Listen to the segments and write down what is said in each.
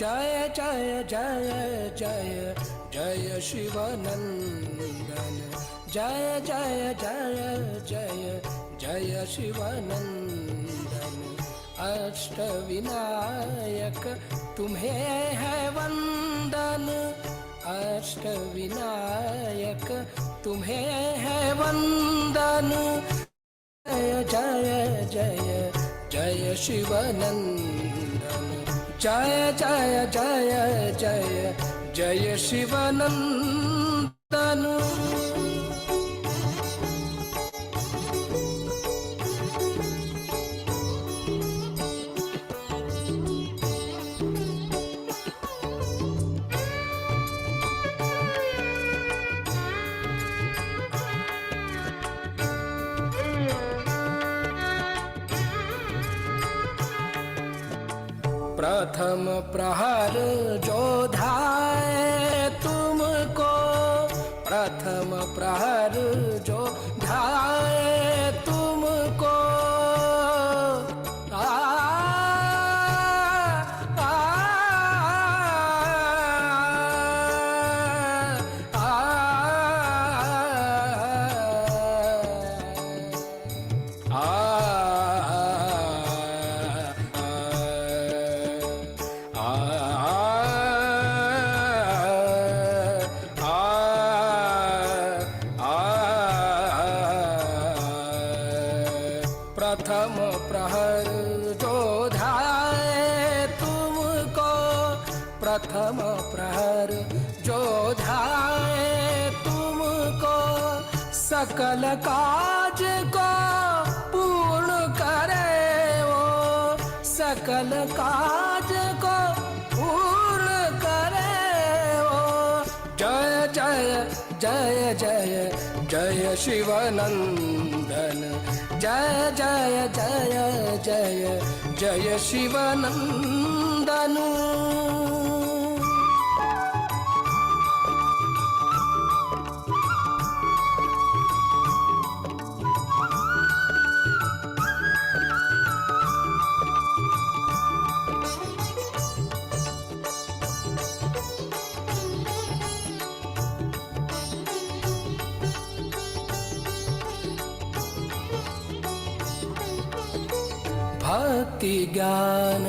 जय जय जय जय जय शिवानंदन जय जय जय जय जय शिवानंदन अष्टविनायक तुम्हें है वंदन अष्टविनायक तुम्हें है वंदन जय जय जय जय शिवानंदन जय जय जय जय जय शिवानंदन प्रथम प्रहर जो ध्याए तुमको प्रथम प्रहर जो ध्याए तुमको प्रथम प्रहर जो ध्याए तुमको प्रथम प्रहर जो ध्याए तुमको सकल काज को पूर्ण करे वो सकल काज को पूर्ण करे वो जय जय जय जय जय शिवानंदन जय जय जय जय जय शिवानंदन भक्ति ज्ञान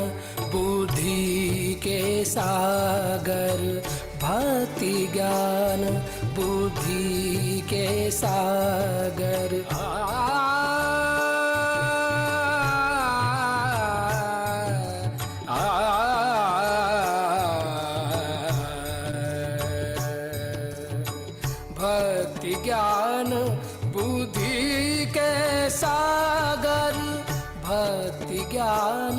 बुद्धि के सागर भक्ति ज्ञान बुद्धि के सागर भक्ति ज्ञान बुद्धि के सागर भक्ति ज्ञान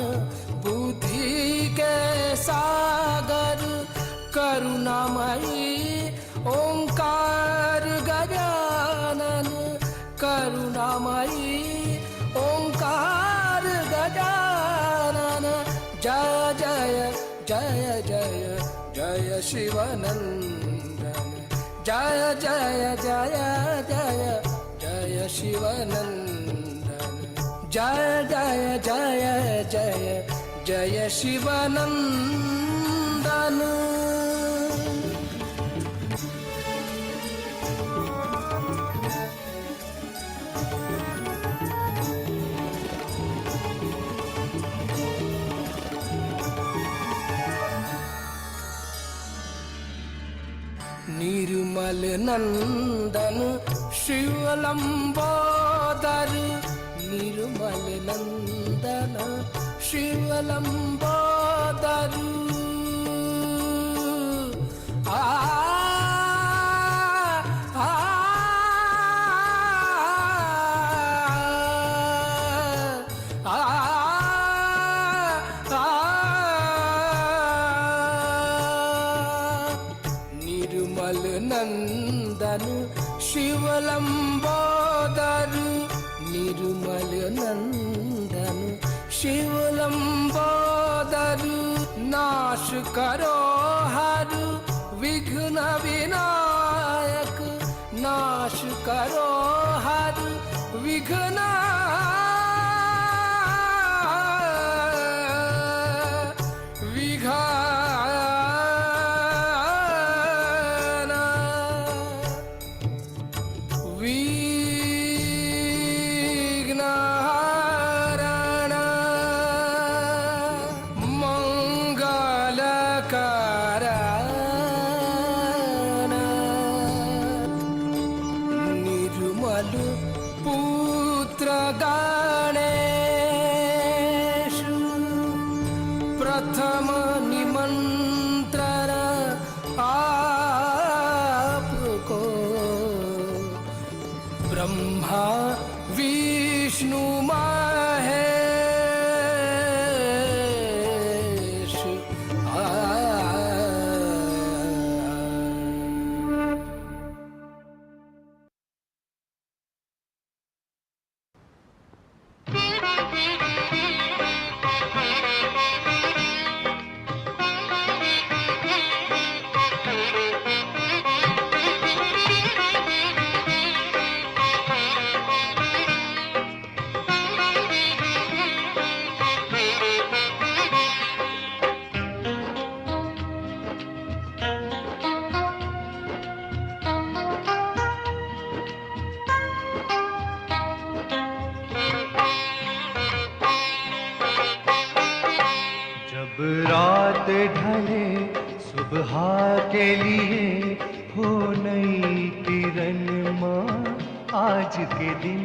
बुद्धि के सागर करुणामयी ओंकार गजानन करुणामयी ओंकार गजानन जय जय जय जय जय शिवानंदन जय जय जय जय जय शिवानंदन जय जय जय जय जय शिवानंदन निर्मल नंदन शिवलंबोदर निर्मल नंदन शिवलंबोदर निर्मल नंदन शिवलंबोदर निर्मल नंदन शिवलंबोदर नाश करो हर विघ्न विनायक नाश करो हर विघ्न विघ्न गणेषु प्रथम निमंत्रण आपको, ब्रह्मा विष्णु महेश। रात ढले सुबह के लिए हो नई किरण माँ, आज के दिन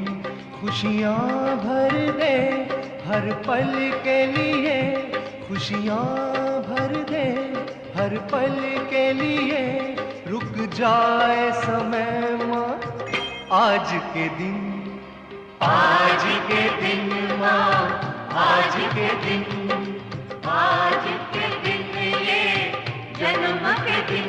खुशियाँ भर दे हर पल के लिए, खुशियाँ भर दे हर पल के लिए। रुक जाए समय माँ आज के दिन, आज के दिन माँ, आज के दिन, आज के दिन ये जन्म के दिन।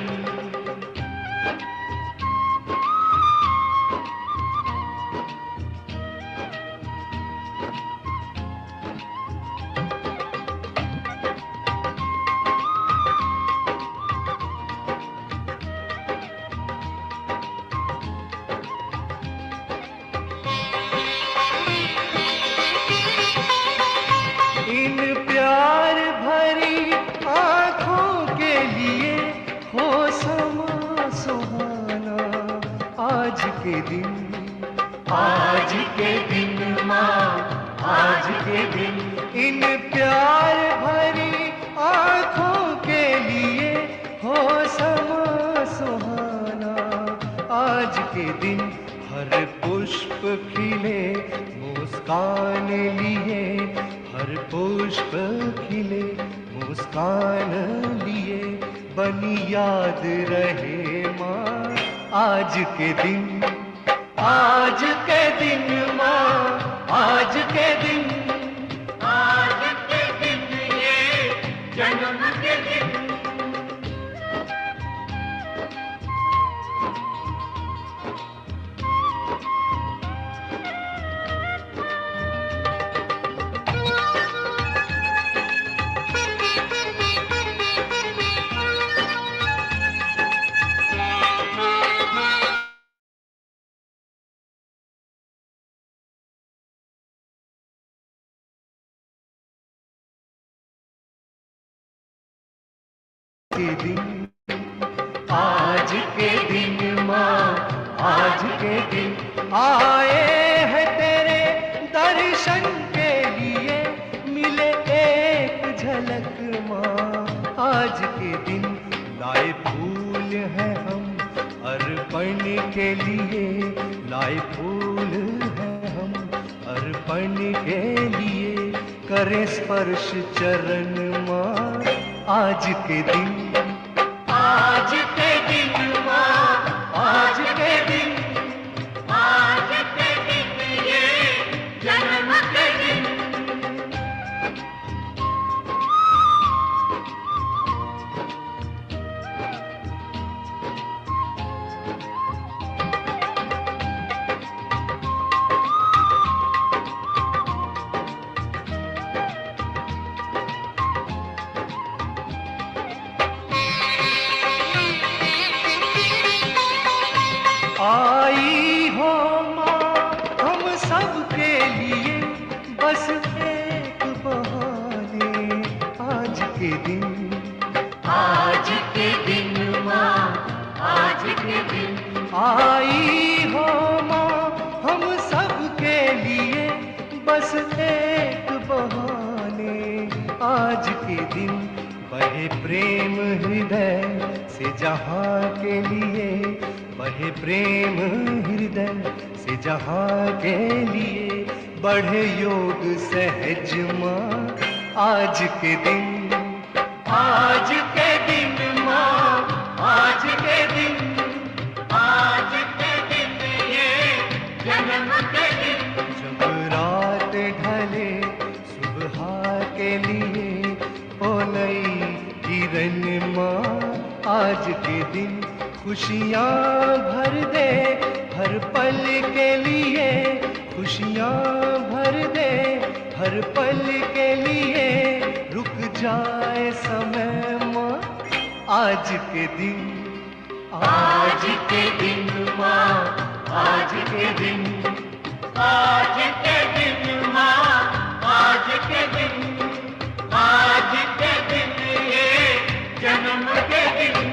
इन प्यार भरी आँखों के लिए हो समा सुहाना आज के दिन, आज के दिन माँ, आज के दिन। इन प्यार भरी आँखों के लिए हो समा सुहाना आज के दिन। हर पुष्प खिले मुस्कान लिए, हर पुष्प खिले मुस्कान लिए, बनी याद रहे माँ आज के दिन, आज के दिन माँ, आज के दिन, आज के दिन ये जन्म के दिन। दिन, आज के दिन माँ, आज के दिन। आए हैं तेरे दर्शन के लिए, मिले एक झलक माँ आज के दिन। लाए फूल हैं हम अर्पण के लिए, लाए फूल हैं हम अर्पण के लिए। करें स्पर्श चरण माँ आज के दिन, आज के दिन माँ, आज के दिन, आज के दिन ये जन्म के दिन। आई हो माँ हम सब के लिए, बस एक बहाने आज के दिन, आज के दिन माँ, आज के दिन। आई हो माँ हम सब के लिए, बस एक बहाने आज के दिन। बहे प्रेम हृदय से जहाँ के लिए, बहे प्रेम हृदय से जहाँ के लिए। बढ़े योग सहज माँ आज के दिन, आज के दिन माँ, आज के दिन, आज के दिन ये जन्म के दिन। जब रात ढले सुबह के लिए हो नई किरण माँ आज के दिन, खुशियाँ भर दे हर पल के लिए, खुशियाँ भर दे हर पल के लिए, रुक जाए समय माँ आज के दिन, आज के दिन माँ, आज के दिन, आज के दिन माँ, आज के दिन, आज के दिन ये जन्म के दिन।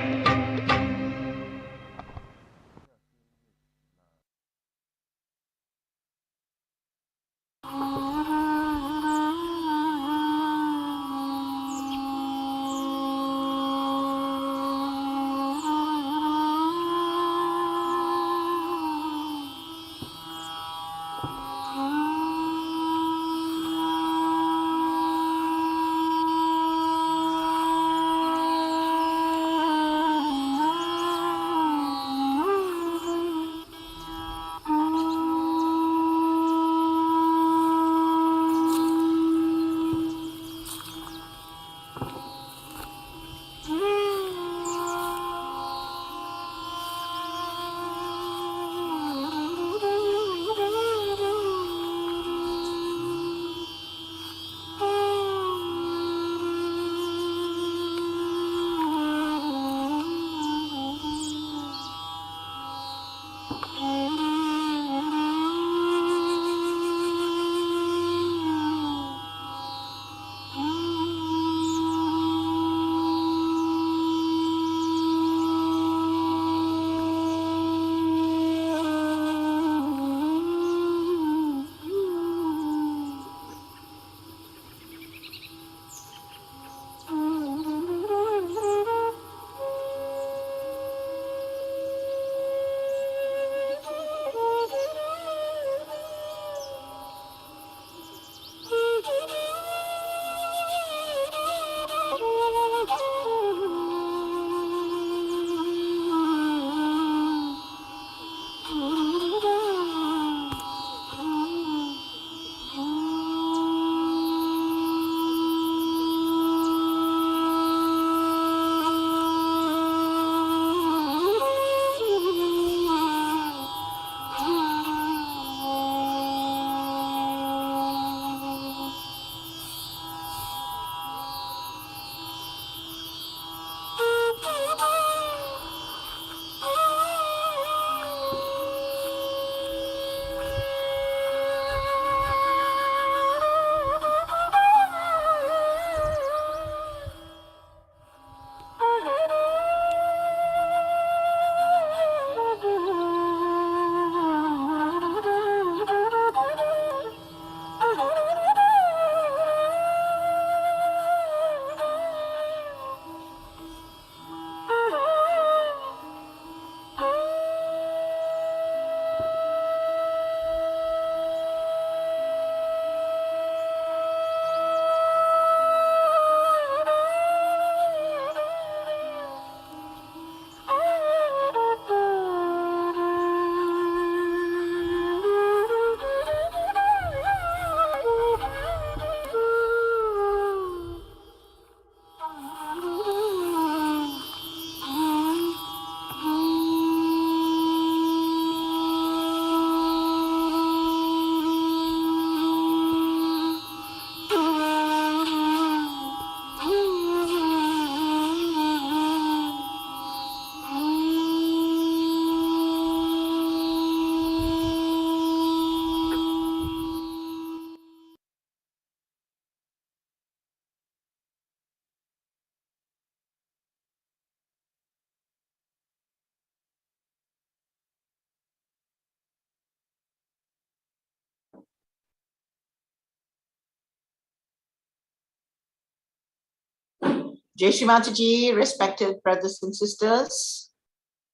Jai Shri Mataji, respected brothers and sisters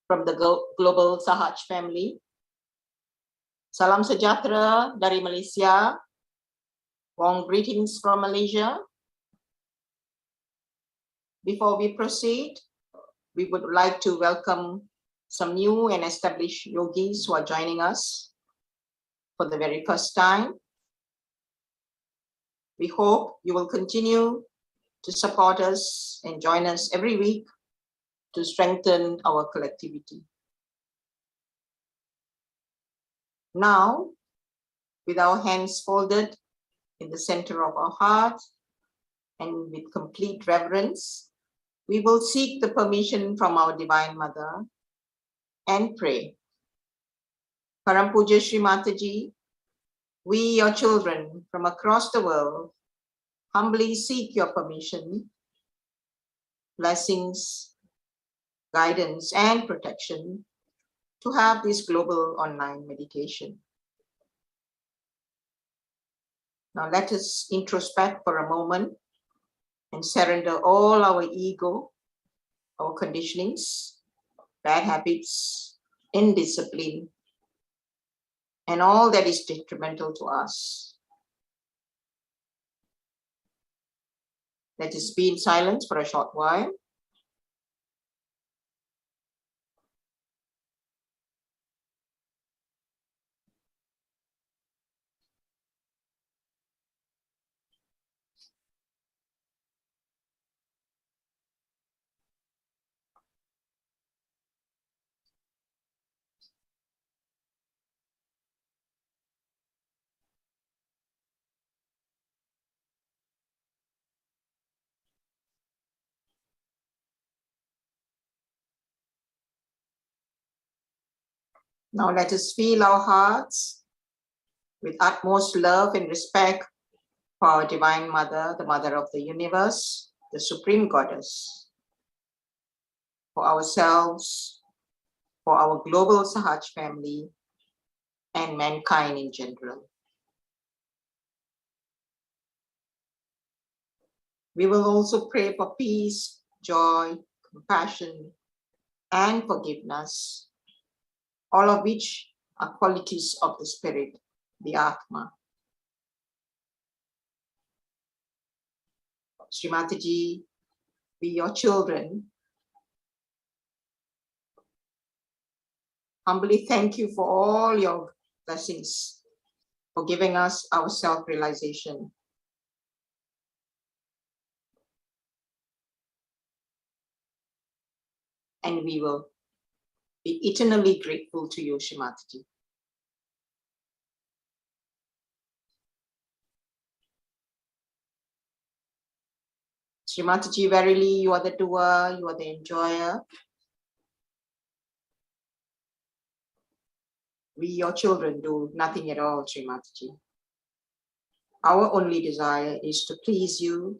from the global Sahaj family. Salam sejahtera dari Malaysia. Warm greetings from Malaysia. Before we proceed, we would like to welcome some new and established yogis who are joining us for the very first time. We hope you will continue to support us and join us every week to strengthen our collectivity. Now, with our hands folded in the center of our heart and with complete reverence, we will seek the permission from our Divine Mother and pray. Param Puja Shri Mataji, we, your children from across the world, humbly seek your permission, blessings, guidance, and protection to have this global online meditation. Now let us introspect for a moment and surrender all our ego, our conditionings, bad habits, indiscipline, and all that is detrimental to us. Let us be in silence for a short while. Now let us fill our hearts with utmost love and respect for our Divine Mother, the Mother of the Universe, the Supreme Goddess, for ourselves, for our global Sahaj family, and mankind in general. We will also pray for peace, joy, compassion, and forgiveness, all of which are qualities of the spirit, the Atma. Shri Mataji, we, your children, humbly thank you for all your blessings, for giving us our self-realization. And we will be eternally grateful to you, Shri Mataji. Shri Mataji, verily you are the doer, you are the enjoyer. We, your children, do nothing at all, Shri Mataji. Our only desire is to please you,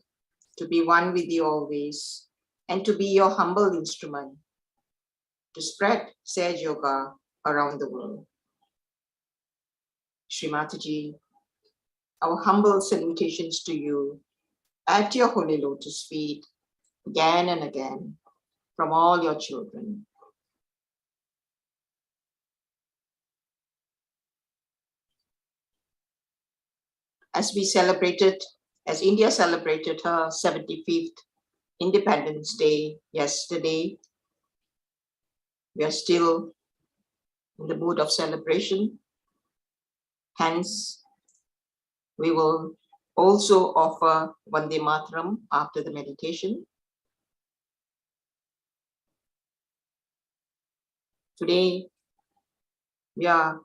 to be one with you always, and to be your humble instrument to spread Sahaja Yoga around the world. Shri Mataji, our humble salutations to you at your holy lotus feet again and again from all your children. As India celebrated her 75th Independence Day yesterday, we are still in the mood of celebration. Hence, we will also offer Vande Mataram after the meditation. Today, we are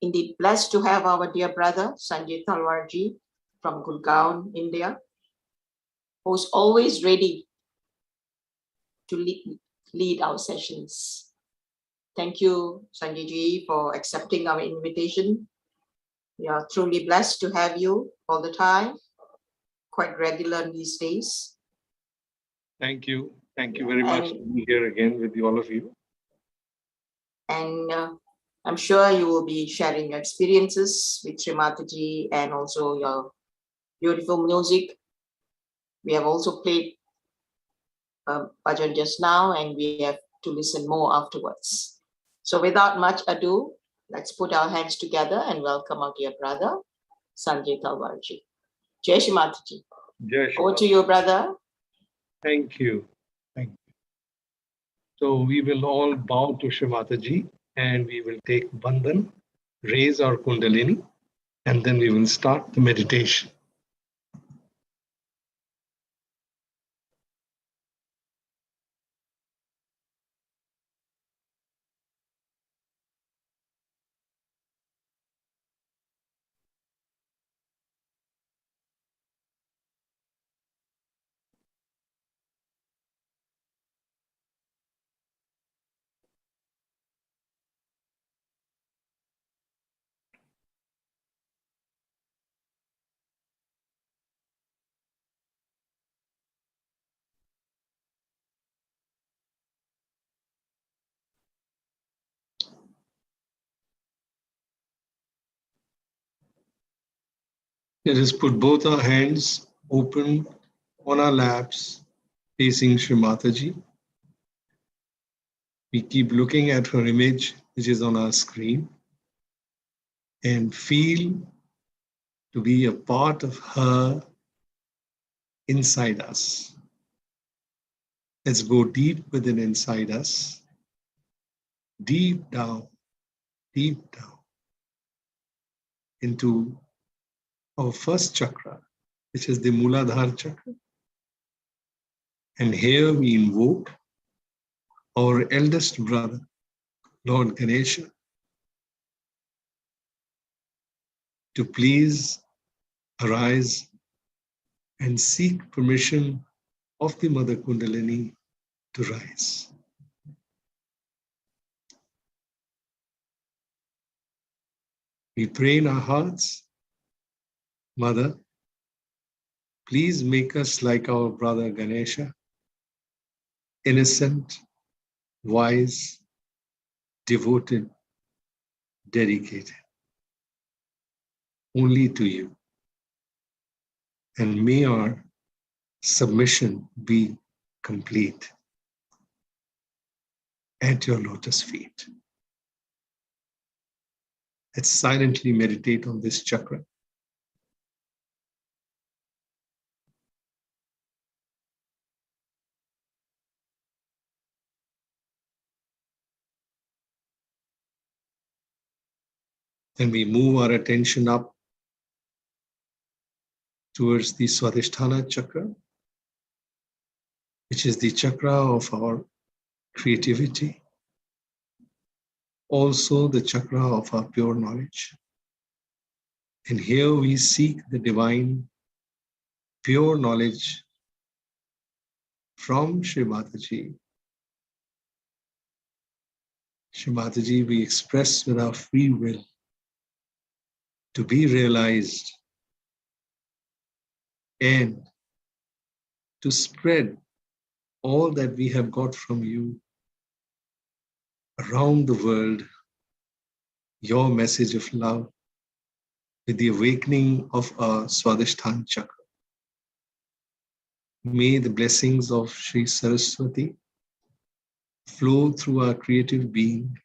indeed blessed to have our dear brother, Sanjay Talwarji from Gurgaon, India, who's always ready to lead our sessions. Thank you, Sanjay ji, for accepting our invitation. We are truly blessed to have you all the time, quite regular these days. Thank you. Thank you very much to be here again with all of you. And I'm sure you will be sharing your experiences with Shri Mataji and also your beautiful music. We have also played bhajan just now, and we have to listen more afterwards. So without much ado, Let's put our hands together and welcome our dear brother, Sanjay Talwarji. Jai Shri Mataji. Jai Shri Over to Mataji. you, brother. Thank you. Thank you. So we will all bow to Shri Mataji and we will take Bandhan, raise our Kundalini, and then we will start the meditation. Let us put both our hands open on our laps, facing Shri Mataji. We keep looking at her image, which is on our screen, and feel to be a part of her inside us. Let's go deep within inside us, deep down into our first chakra, which is the Muladhara chakra. And here we invoke our eldest brother, Lord Ganesha, to please arise and seek permission of the Mother Kundalini to rise. We pray in our hearts, Mother, please make us like our brother Ganesha, innocent, wise, devoted, dedicated, only to you. And may our submission be complete at your lotus feet. Let's silently meditate on this chakra. Then we move our attention up towards the Swadhisthana chakra, which is the chakra of our creativity, also the chakra of our pure knowledge. And here we seek the divine pure knowledge from Shri Mataji. Shri Mataji, we express with our free will to be realized and to spread all that we have got from you around the world, your message of love with the awakening of our Swadhisthana chakra. May the blessings of Shri Saraswati flow through our creative being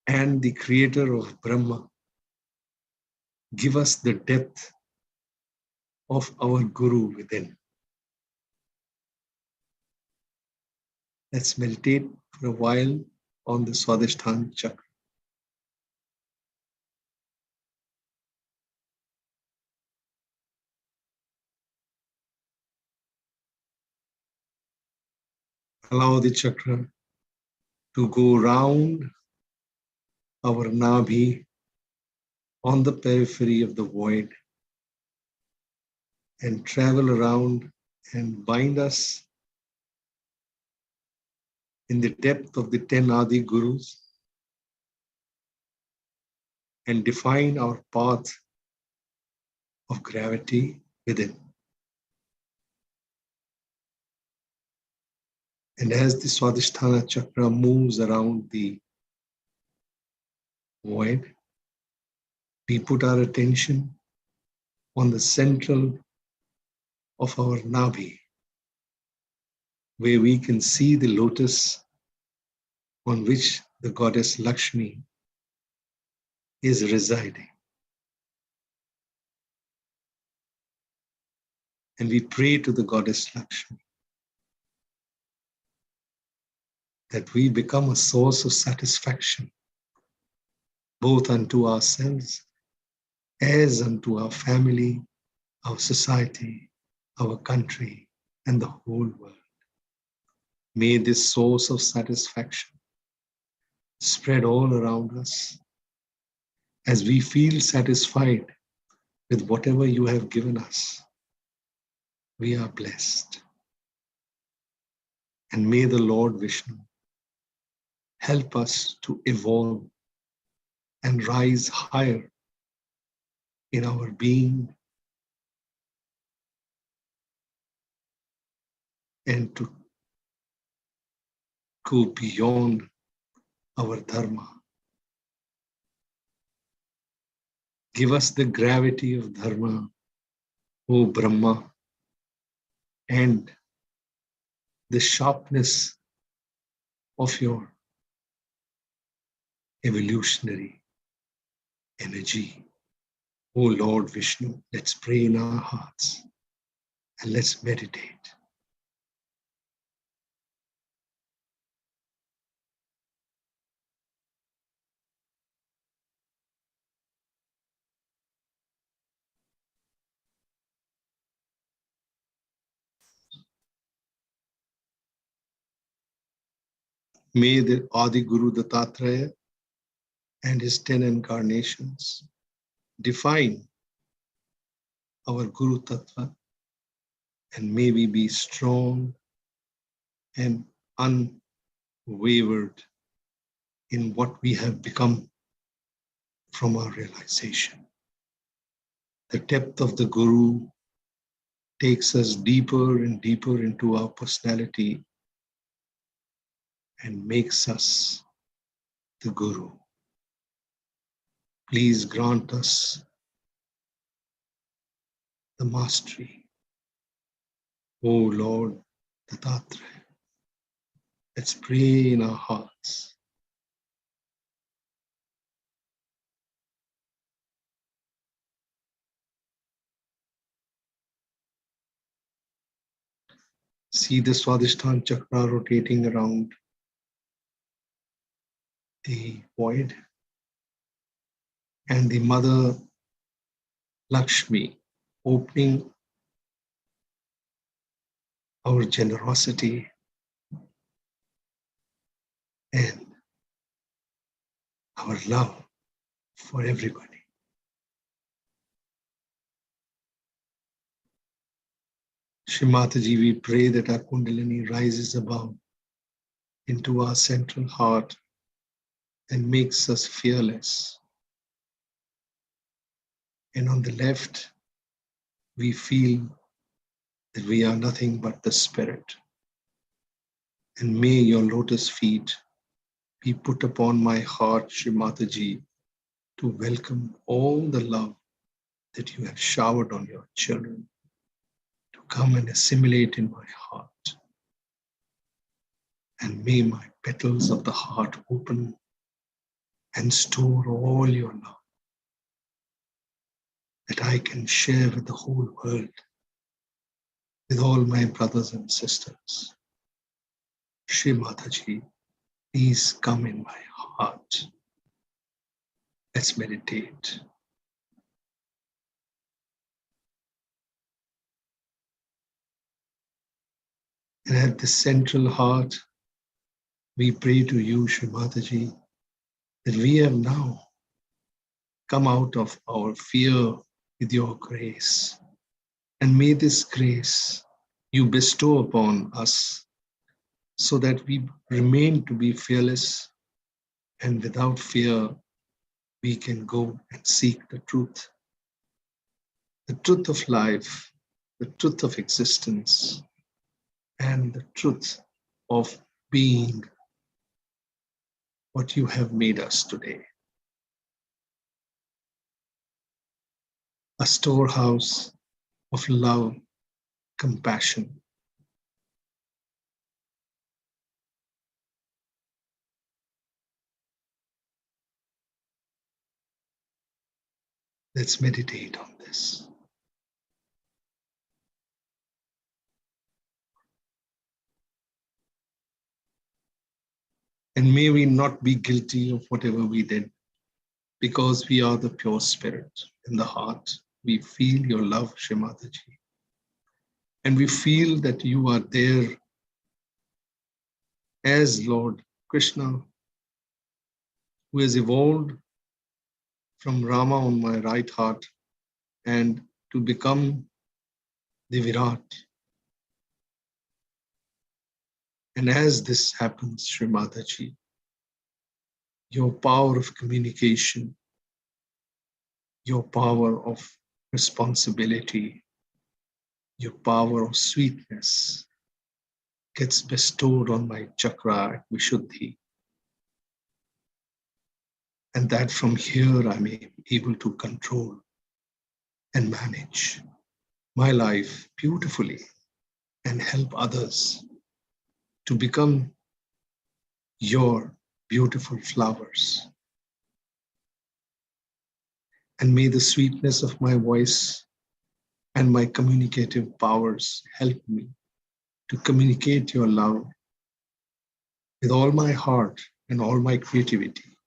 and the creator of Brahma give us the depth of our Guru within. Let's meditate for a while on the Swadhisthana chakra. Allow the chakra to go round our Nabhi on the periphery of the void and travel around and bind us in the depth of the 10 Adi Gurus and define our path of gravity within. And as the Swadhisthana chakra moves around the void, we put our attention on the central of our Nabhi, where we can see the lotus on which the goddess Lakshmi is residing. And we pray to the goddess Lakshmi that we become a source of satisfaction, both unto ourselves, as unto our family, our society, our country, and the whole world. May this source of satisfaction spread all around us as we feel satisfied with whatever you have given us. We are blessed. And may the Lord Vishnu help us to evolve and rise higher in our being and to go beyond our dharma. Give us the gravity of dharma, O Brahma, and the sharpness of your evolutionary energy. O Lord Vishnu, let's pray in our hearts and let's meditate. May the Adi Guru Dattatreya and his 10 incarnations define our Guru Tattva, and may we be strong and unwavered in what we have become from our realization. The depth of the Guru takes us deeper and deeper into our personality and makes us the Guru. Please grant us the mastery, O Lord Dattatreya. Let's pray in our hearts. See the Swadhisthana Chakra rotating around the void, and the Mother Lakshmi opening our generosity and our love for everybody. Shri Mataji, we pray that our Kundalini rises above into our central heart and makes us fearless. And on the left, we feel that we are nothing but the Spirit. And may your lotus feet be put upon my heart, Shri Mataji, to welcome all the love that you have showered on your children, to come and assimilate in my heart. And may my petals of the heart open and store all your love that I can share with the whole world, with all my brothers and sisters. Shri Mataji, please come in my heart. Let's meditate. And at the central heart, we pray to you, Shri Mataji, that we have now come out of our fear with your grace. And may this grace you bestow upon us so that we remain to be fearless, and without fear we can go and seek the truth of life, the truth of existence, and the truth of being what you have made us today. A storehouse of love, compassion, Let's meditate on this. And may we not be guilty of whatever we did, because we are the pure spirit in the heart. We feel your love, Shri Mataji. And we feel that you are there as Lord Krishna, who has evolved from Rama on my right heart and to become the Virat. And as this happens, Shri Mataji, your power of communication, your power of responsibility, your power of sweetness gets bestowed on my chakra at Vishuddhi. And that from here I may be able to control and manage my life beautifully and help others to become your beautiful flowers. And may the sweetness of my voice and my communicative powers help me to communicate your love with all my heart and all my creativity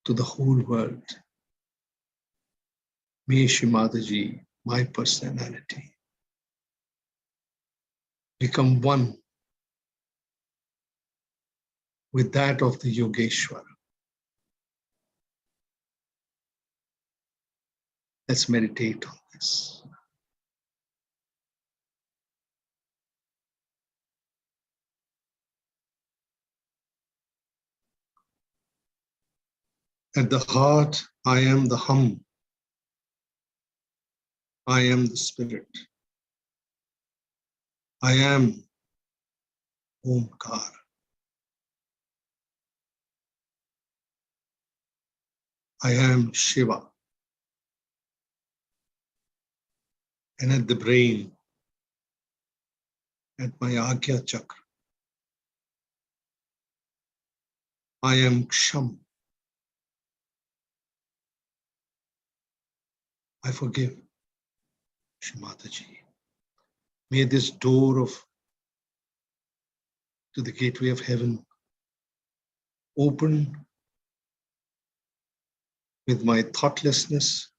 to the whole world. May Shri Mataji, my personality, become one with that of the Yogeshwara. Let's meditate on this. At the heart, I am the hum. I am the spirit. I am Omkar. I am Shiva. And at the brain, at my Agya Chakra, I am Ksham. I forgive, Shri Mataji. May this door to the gateway of heaven open with my thoughtlessness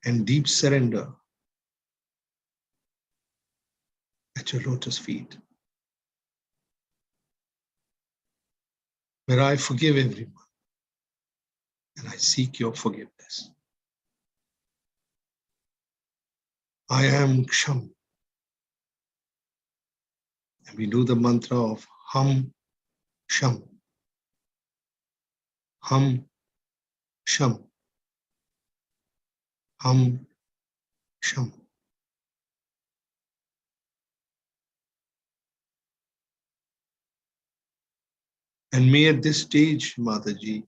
and deep surrender at your lotus feet, where I forgive everyone and I seek your forgiveness. I am Ksham. And we do the mantra of Hum Sham. Hum Sham. Hum Sham. And may at this stage, Mataji,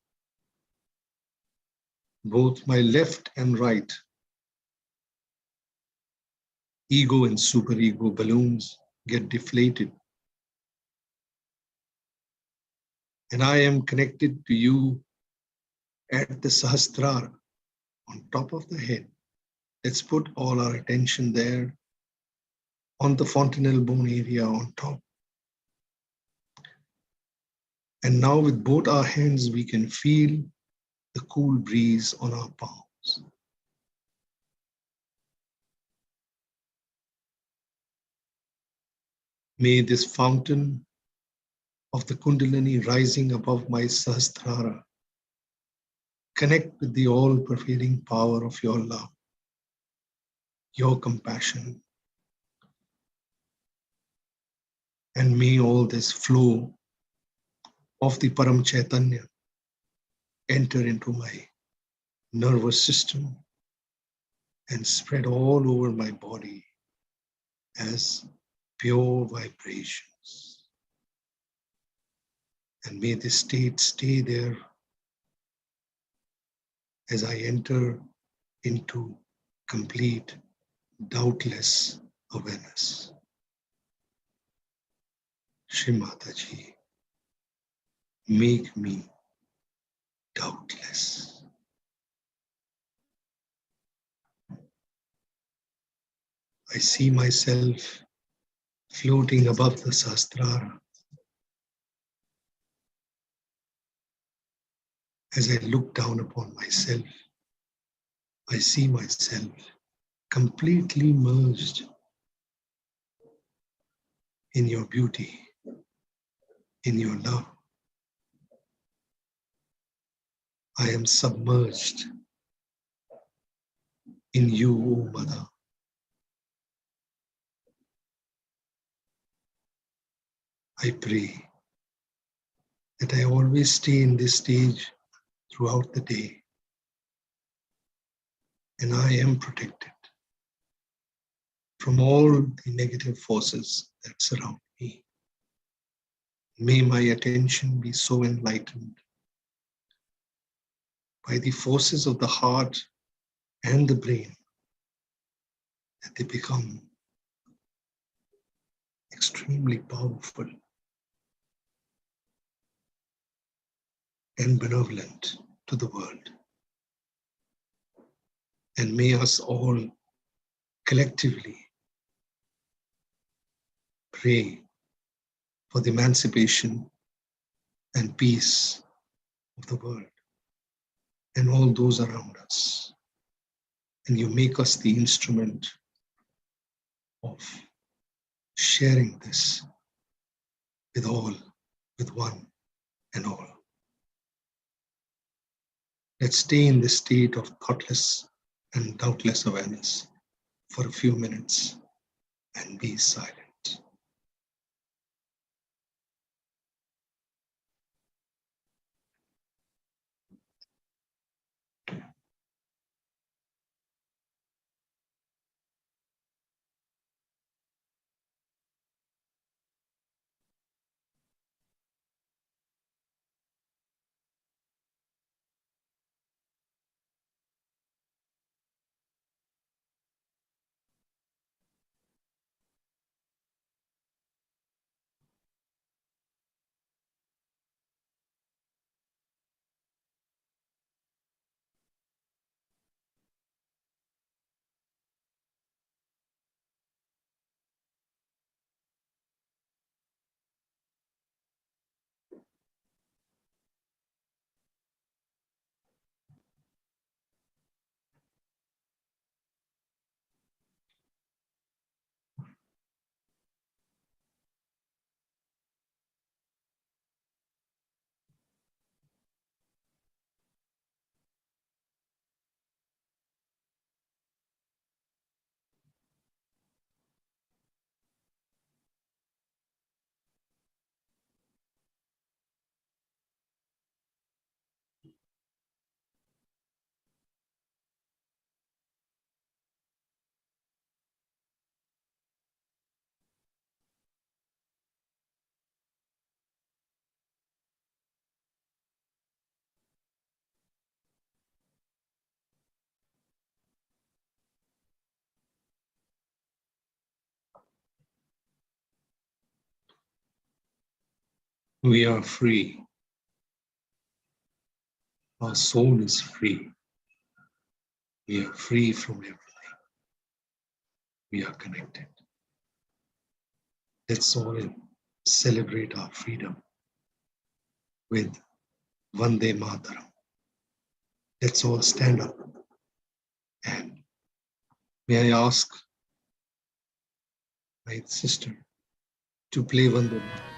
both my left and right ego and superego balloons get deflated. And I am connected to you at the Sahasrara, on top of the head. Let's put all our attention there on the fontanelle bone area on top. And now with both our hands, we can feel the cool breeze on our palms. May this fountain of the Kundalini rising above my Sahasrara connect with the all-pervading power of your love, your compassion. And may all this flow of the Param Chaitanya enter into my nervous system and spread all over my body as pure vibrations. And may this state stay there as I enter into complete, doubtless awareness. Shri Mataji, make me doubtless. I see myself floating above the Sahasrara. As I look down upon myself, I see myself completely merged in your beauty, in your love. I am submerged in you, O Mother. I pray that I always stay in this stage throughout the day, and I am protected from all the negative forces that surround me. May my attention be so enlightened by the forces of the heart and the brain that they become extremely powerful and benevolent to the world. And may us all collectively pray for the emancipation and peace of the world and all those around us. And you make us the instrument of sharing this with all, with one and all. Let's stay in this state of thoughtless and doubtless awareness for a few minutes and be silent. We are free. Our soul is free. We are free from everything. We are connected. Let's all celebrate our freedom with Vande Mataram. Let's all stand up. And may I ask my sister to play Vande Mataram.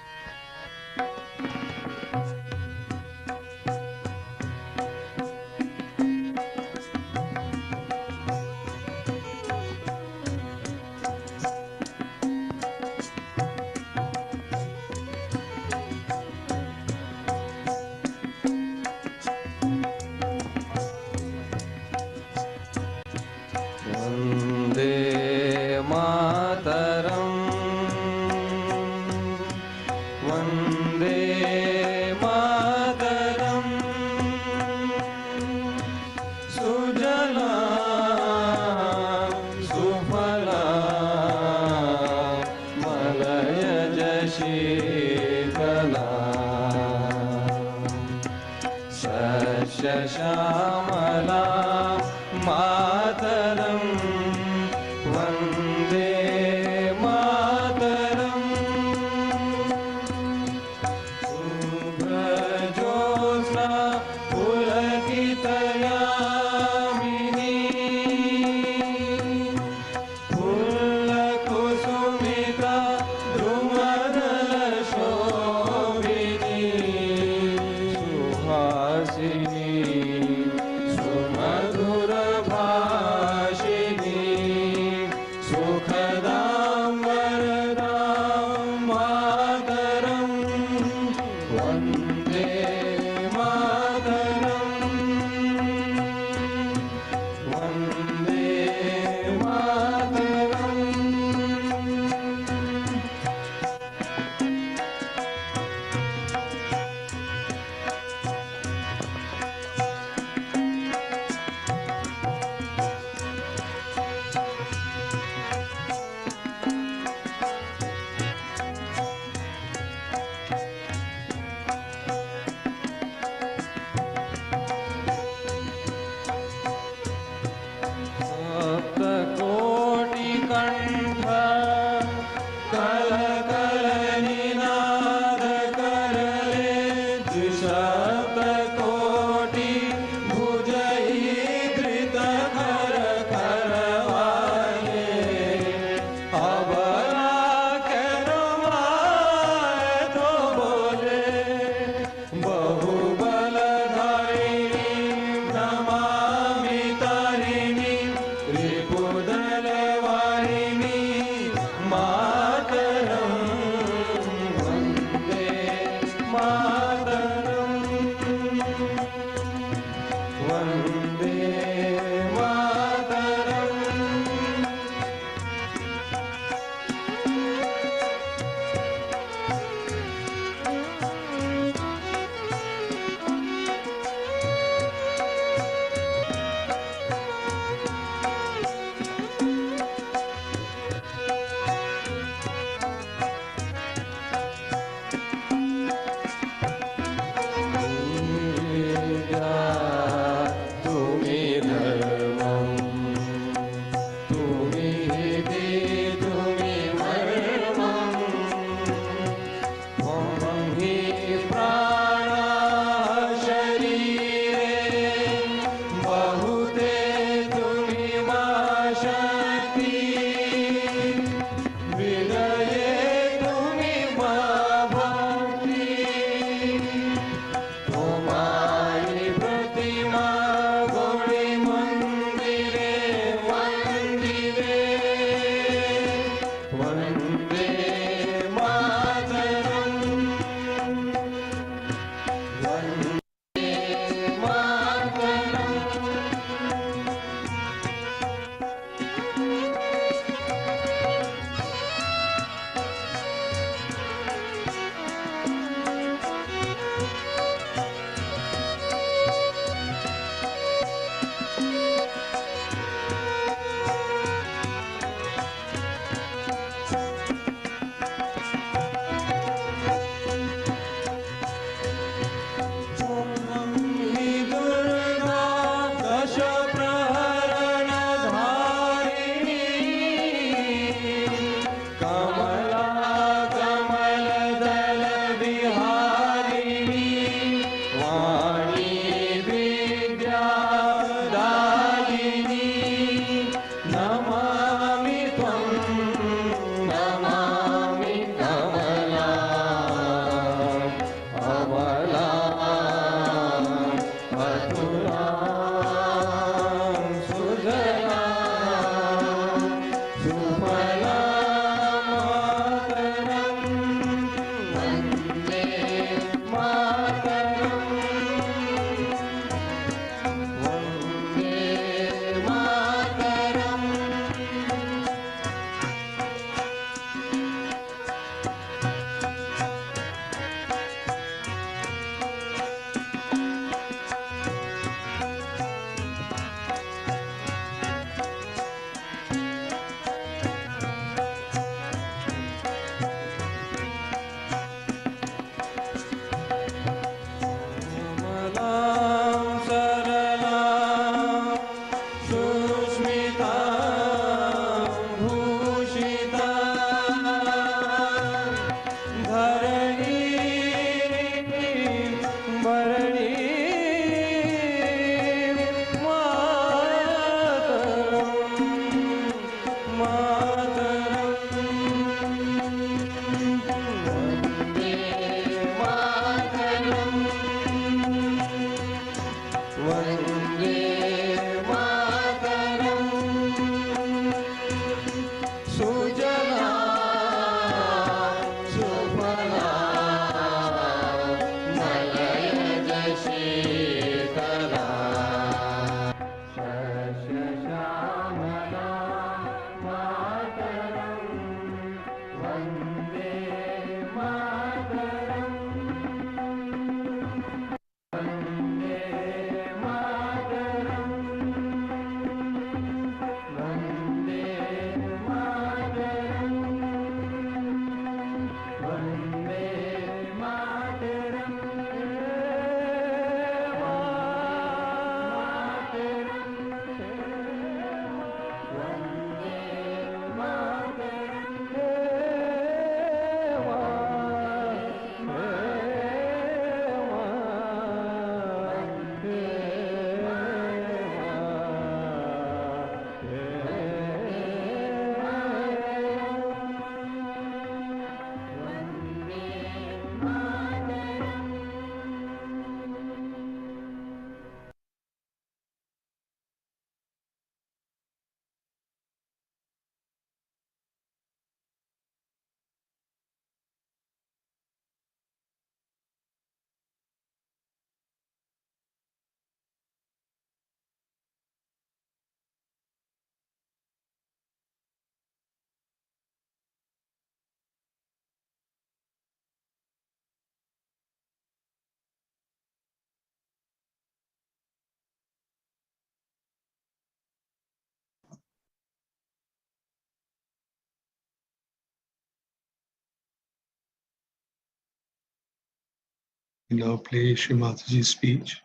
We now play Shri Mataji's speech.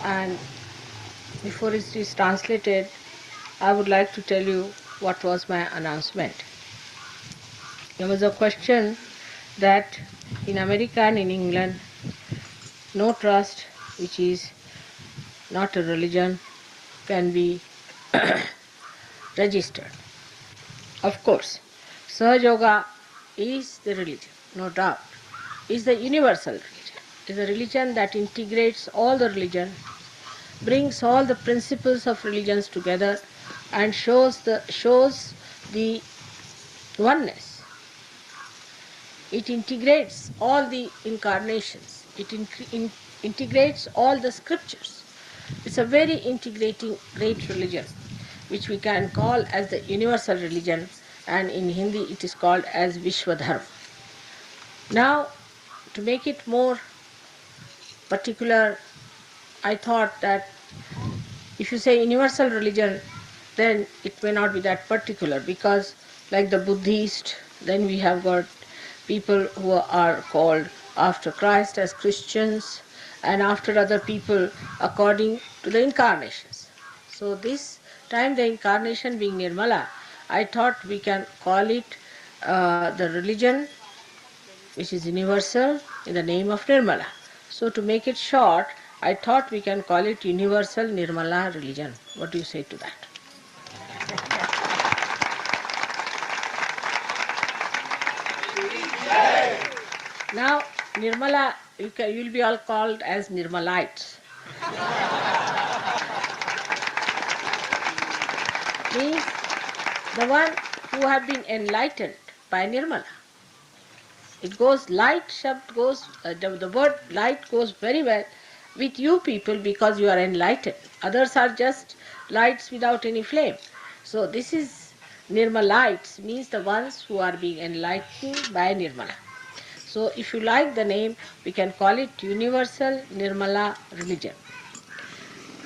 And before it is translated, I would like to tell you what was my announcement. There was a question that in America and in England, no trust, which is not a religion, can be registered. Of course, Sahaja Yoga is the religion, no doubt. Is the universal religion. Is a religion that integrates all the religion, brings all the principles of religions together, and shows the oneness. It integrates all the incarnations. It integrates all the scriptures. It's a very integrating great religion, which we can call as the universal religion, and in Hindi it is called as Vishwadharma. Now, to make it more particular, I thought that if you say universal religion, then it may not be that particular, because like the Buddhist, then we have got people who are called after Christ as Christians, and after other people according to the incarnations. So this time the incarnation being Nirmala, I thought we can call it the religion which is universal in the name of Nirmala. So to make it short, I thought we can call it Universal Nirmala Religion. What do you say to that? Now, Nirmala, you will be all called as Nirmalites. Means the one who have been enlightened by Nirmala. It goes, light shabd goes, the word light goes very well with you people because you are enlightened. Others are just lights without any flame. So this is Nirmalites, means the ones who are being enlightened by Nirmala. So if you like the name, we can call it Universal Nirmala Religion.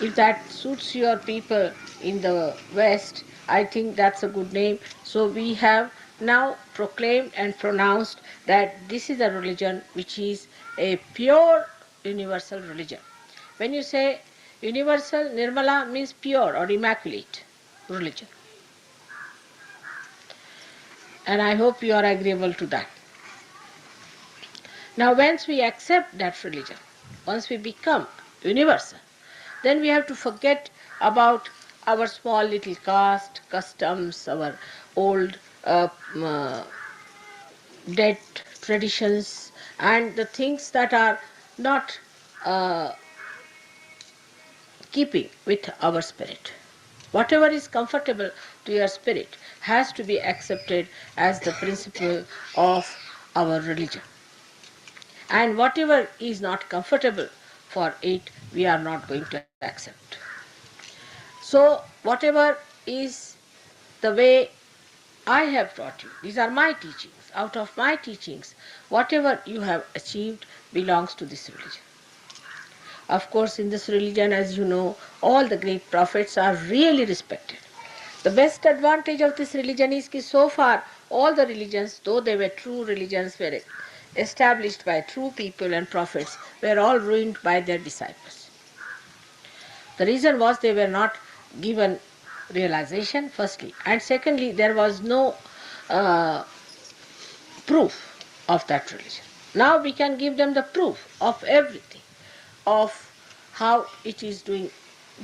If that suits your people in the West, I think that's a good name. So we have now proclaimed and pronounced that this is a religion which is a pure universal religion. When you say universal, Nirmala means pure or immaculate religion. And I hope you are agreeable to that. Now once we accept that religion, once we become universal, then we have to forget about our small little caste, customs, our old dead traditions, and the things that are not keeping with our spirit. Whatever is comfortable to your spirit has to be accepted as the principle of our religion. And whatever is not comfortable for it, we are not going to accept. So whatever is the way I have taught you, these are my teachings. Out of my teachings, whatever you have achieved belongs to this religion. Of course, in this religion, as you know, all the great prophets are really respected. The best advantage of this religion is that so far all the religions, though they were true religions, were established by true people and prophets, were all ruined by their disciples. The reason was they were not given realization, firstly, and secondly, there was no proof of that religion. Now we can give them the proof of everything, of how it is doing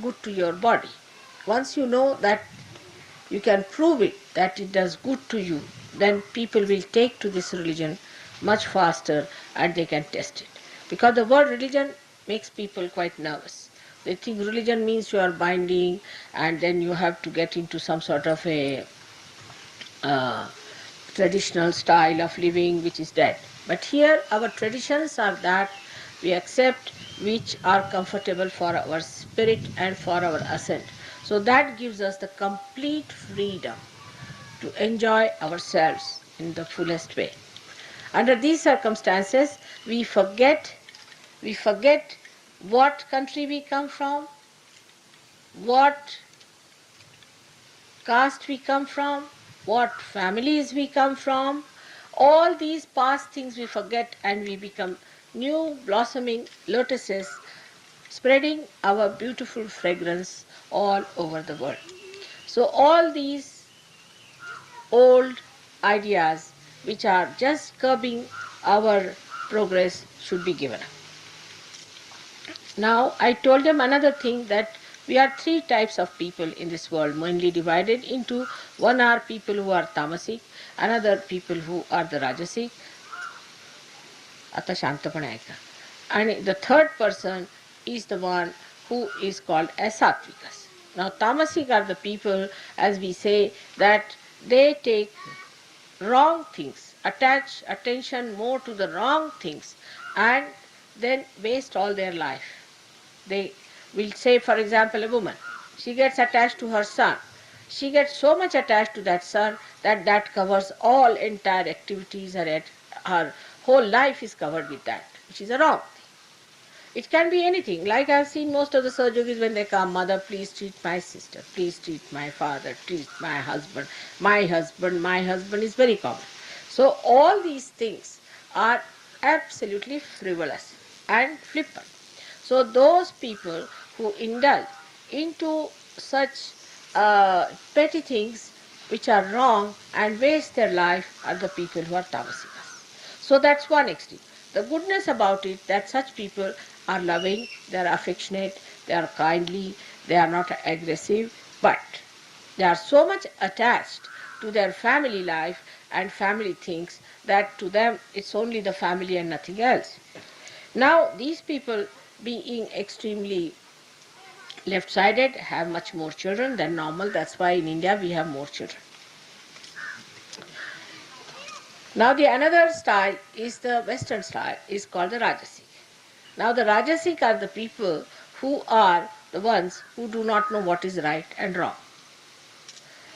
good to your body. Once you know that you can prove it, that it does good to you, then people will take to this religion much faster and they can test it. Because the word religion makes people quite nervous. They think religion means you are binding and then you have to get into some sort of a traditional style of living which is dead. But here our traditions are that we accept which are comfortable for our spirit and for our ascent. So that gives us the complete freedom to enjoy ourselves in the fullest way. Under these circumstances, we forget We forget what country we come from, what caste we come from, what families we come from. All these past things we forget and we become new blossoming lotuses, spreading our beautiful fragrance all over the world. So all these old ideas which are just curbing our progress should be given up. Now I told them another thing, that we are three types of people in this world, mainly divided into: one are people who are tamasic, another people who are the rajasic, ata shantapanayaka, and the third person is the one who is called as sattvikas. Now tamasic are the people, as we say, that they take wrong things, attach attention more to the wrong things, and then waste all their life. They will say, for example, a woman, she gets attached to her son. She gets so much attached to that son that that covers all entire activities, her whole life is covered with that, which is a wrong thing. It can be anything. Like I've seen most of the Sahajis when they come, mother, please treat my sister, please treat my father, treat my husband. My husband is very common. So all these things are absolutely frivolous and flippant. So those people who indulge into such petty things which are wrong and waste their life are the people who are tamasikas. So that's one extreme. The goodness about it, that such people are loving, they are affectionate, they are kindly, they are not aggressive, but they are so much attached to their family life and family things that to them it's only the family and nothing else. Now these people, being extremely left-sided, have much more children than normal. That's why in India we have more children. Now the another style is the Western style, is called the Rajasic. Now the Rajasic are the people who are the ones who do not know what is right and wrong.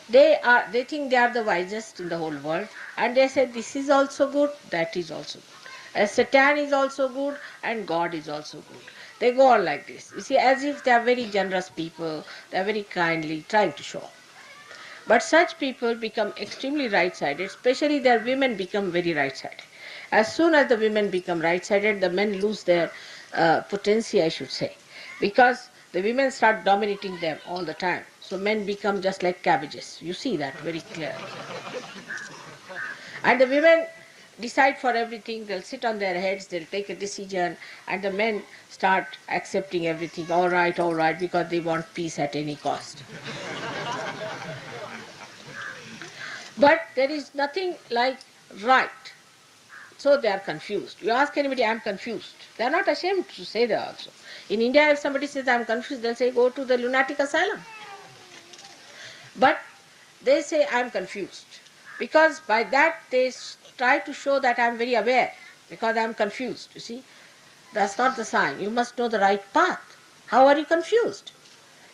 They think they are the wisest in the whole world, and they say this is also good, that is also good. As Satan is also good and God is also good. They go on like this. You see, as if they are very generous people, they are very kindly trying to show. But such people become extremely right-sided, especially their women become very right-sided. As soon as the women become right-sided, the men lose their potency, I should say, because the women start dominating them all the time. So men become just like cabbages. You see that very clearly. And the women decide for everything. They'll sit on their heads, they'll take a decision, and the men start accepting everything. All right, because they want peace at any cost. But there is nothing like right. So they are confused. You ask anybody, I'm confused. They are not ashamed to say that also. In India, if somebody says, I'm confused, they'll say, go to the lunatic asylum. But they say, I'm confused. Because by that they try to show that I'm very aware, because I'm confused, you see. That's not the sign. You must know the right path. How are you confused?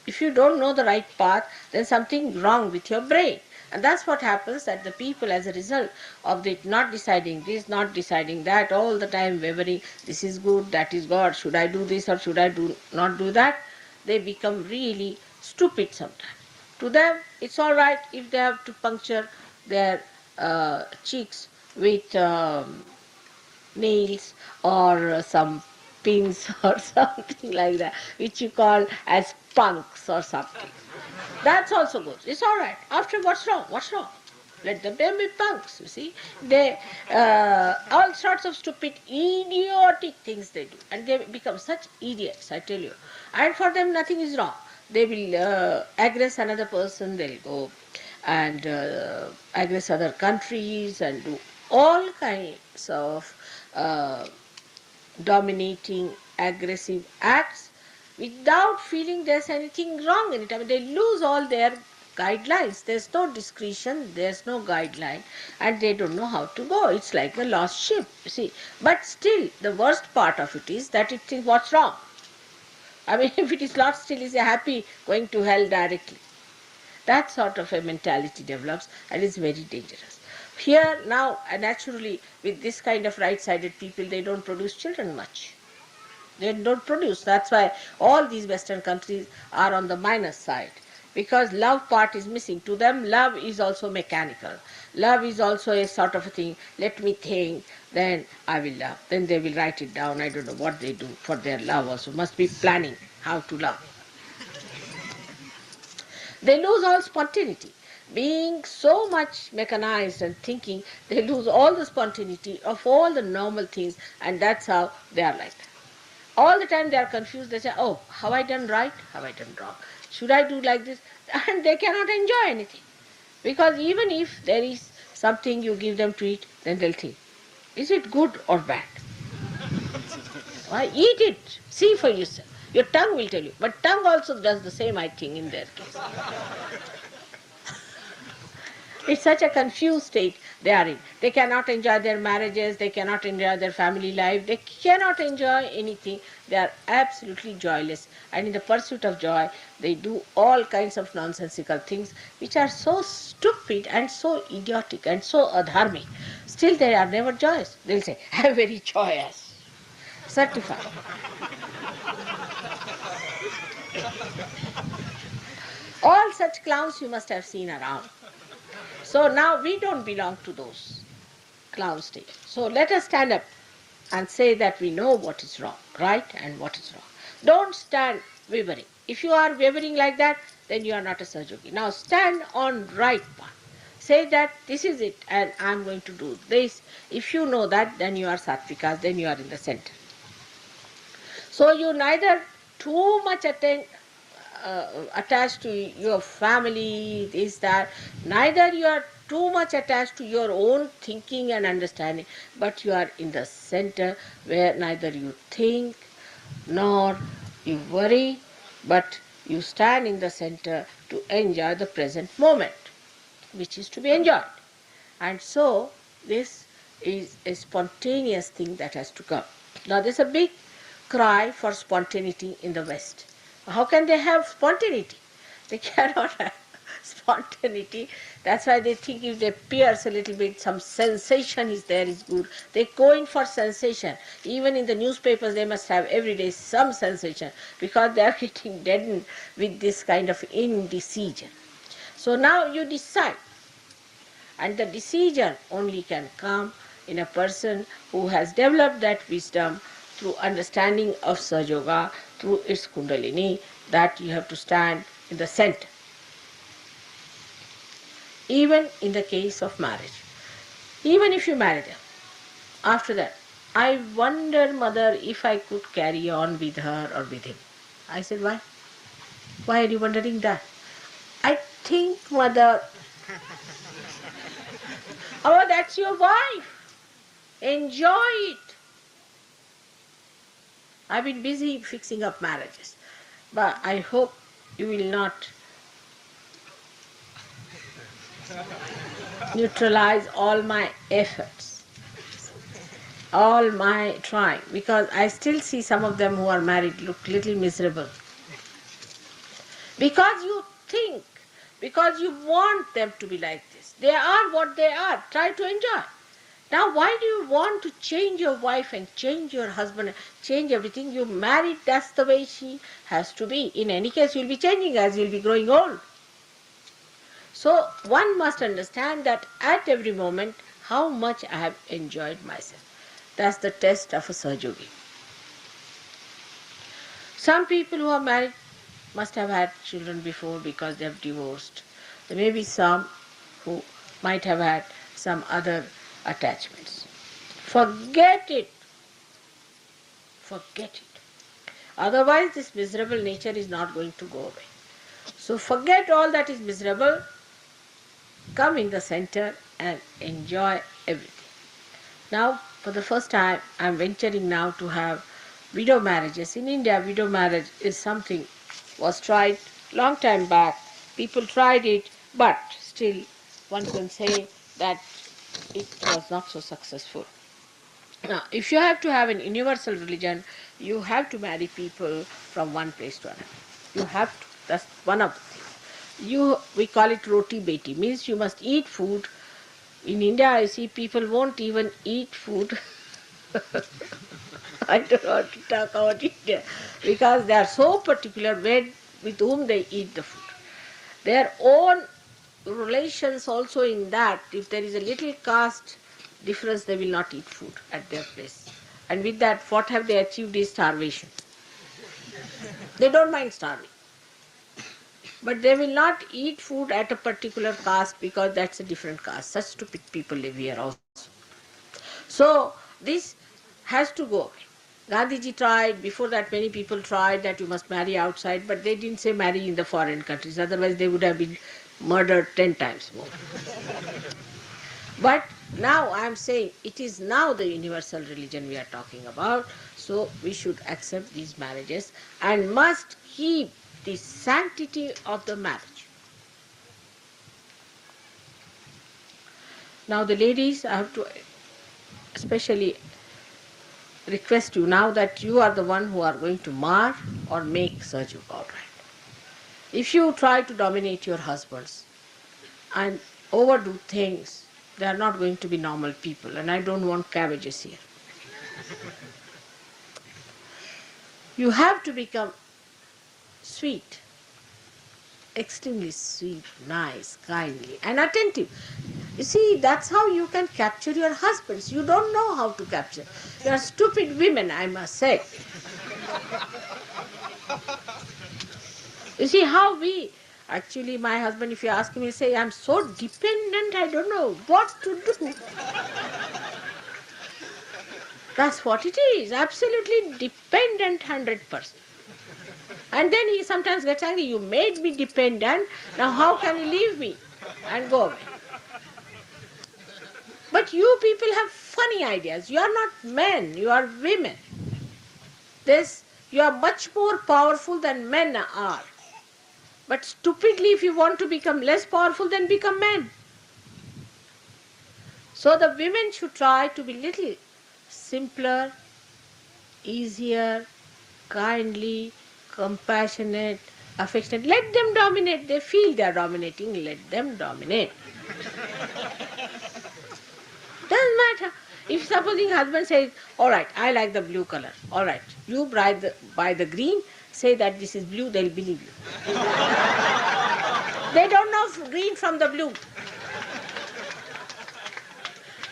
If you don't know the right path, then something wrong with your brain. And that's what happens, that the people, as a result of it not deciding this, not deciding that, all the time wavering, this is good, that is God, should I do this or should I not do that, they become really stupid sometimes. To them, it's all right if they have to puncture their cheeks with nails or some pins or something like that, which you call as punks or something. That's also good. It's all right. After, what's wrong? What's wrong? Let them be punks, you see. They, all sorts of stupid, idiotic things they do. And they become such idiots, I tell you. And for them, nothing is wrong. They will aggress another person, they'll go and aggress other countries and do all kinds of dominating, aggressive acts without feeling there's anything wrong in it. I mean, they lose all their guidelines. There's no discretion, there's no guideline, and they don't know how to go. It's like a lost ship, you see. But still, the worst part of it is that it thinks what's wrong. I mean, if it is lost, still is happy going to hell directly. That sort of a mentality develops and is very dangerous. Here now, naturally, with this kind of right-sided people, they don't produce children much. They don't produce. That's why all these Western countries are on the minus side. Because love part is missing. To them, love is also mechanical. Love is also a sort of a thing, let me think, then I will love. Then they will write it down. I don't know what they do for their love also. Must be planning how to love. They lose all spontaneity. Being so much mechanized and thinking, they lose all the spontaneity of all the normal things, and that's how they are like that. All the time they are confused. They say, oh, have I done right? Have I done wrong? Should I do like this? And they cannot enjoy anything. Because even if there is something you give them to eat, then they'll think, is it good or bad? Why, eat it. See for yourself. Your tongue will tell you. But tongue also does the same, I think, in their case. It's such a confused state they are in. They cannot enjoy their marriages, they cannot enjoy their family life, they cannot enjoy anything. They are absolutely joyless. And in the pursuit of joy, they do all kinds of nonsensical things which are so stupid and so idiotic and so adharmic. Still they are never joyous. They'll say, I am very joyous. Certified. All such clowns you must have seen around. So now we don't belong to those clown states. So let us stand up and say that we know what is wrong, right, and what is wrong. Don't stand wavering. If you are wavering like that, then you are not a Sahaja Yogi. Now stand on right path. Say that this is it and I am going to do this. If you know that, then you are Sattvikas, then you are in the center. So you neither too much attached to your family, this, that. Neither you are too much attached to your own thinking and understanding, but you are in the center where neither you think nor you worry, but you stand in the center to enjoy the present moment, which is to be enjoyed. And so this is a spontaneous thing that has to come. Now there's a big cry for spontaneity in the West. How can they have spontaneity? They cannot have spontaneity. That's why they think if they pierce a little bit, some sensation is there, is good. They go in for sensation. Even in the newspapers, they must have every day some sensation because they are getting deadened with this kind of indecision. So now you decide. And the decision only can come in a person who has developed that wisdom through understanding of Sahaja Yoga, through its Kundalini, that you have to stand in the center. Even in the case of marriage. Even if you marry them, after that, I wonder, mother, if I could carry on with her or with him. I said, why? Why are you wondering that? I think, mother, oh, that's your wife. Enjoy it. I've been busy fixing up marriages, but I hope you will not neutralize all my efforts, all my trying, because I still see some of them who are married look little miserable. Because you think, because you want them to be like this. They are what they are. Try to enjoy. Now, why do you want to change your wife and change your husband, change everything? You married, that's the way she has to be. In any case, you'll be changing as you'll be growing old. So, one must understand that at every moment, how much I have enjoyed myself. That's the test of a Sahaja Yogi. Some people who are married must have had children before because they have divorced. There may be some who might have had some other attachments. Forget it. Forget it. Otherwise, this miserable nature is not going to go away. So forget all that is miserable, come in the center and enjoy everything. Now, for the first time, I am venturing now to have widow marriages. In India, widow marriage is something was tried long time back. People tried it, but still one can say that it was not so successful. Now, if you have to have an universal religion, you have to marry people from one place to another. You have to. That's one of the things. We call it roti beti, means you must eat food. In India, I see people won't even eat food. I don't want to talk about India because they are so particular with whom they eat the food. Their own relations also in that, if there is a little caste difference, they will not eat food at their place. And with that, what have they achieved is starvation. They don't mind starving. But they will not eat food at a particular caste because that's a different caste. Such stupid people live here also. So this has to go away. Gandhiji tried, before that many people tried that you must marry outside, but they didn't say marry in the foreign countries, otherwise they would have been murdered 10 times more. But now I am saying it is now the universal religion we are talking about, so we should accept these marriages and must keep the sanctity of the marriage. Now the ladies, I have to especially request you now that you are the one who are going to mar or make Sahaja Yoga all right. If you try to dominate your husbands and overdo things, they are not going to be normal people, and I don't want cabbages here. You have to become sweet, extremely sweet, nice, kindly, and attentive. You see, that's how you can capture your husbands. You don't know how to capture. You are stupid women, I must say. You see how actually my husband, if you ask him, he'll say, I'm so dependent, I don't know what to do. That's what it is, absolutely dependent 100%. And then he sometimes gets angry, you made me dependent, now how can you leave me and go away? But you people have funny ideas. You are not men, you are women. You are much more powerful than men are. But stupidly, if you want to become less powerful, then become men. So the women should try to be little simpler, easier, kindly, compassionate, affectionate. Let them dominate. They feel they are dominating. Let them dominate. Doesn't matter. If supposing husband says, all right, I like the blue color. All right, you buy the green, say that this is blue, they'll believe you. They don't know green from the blue.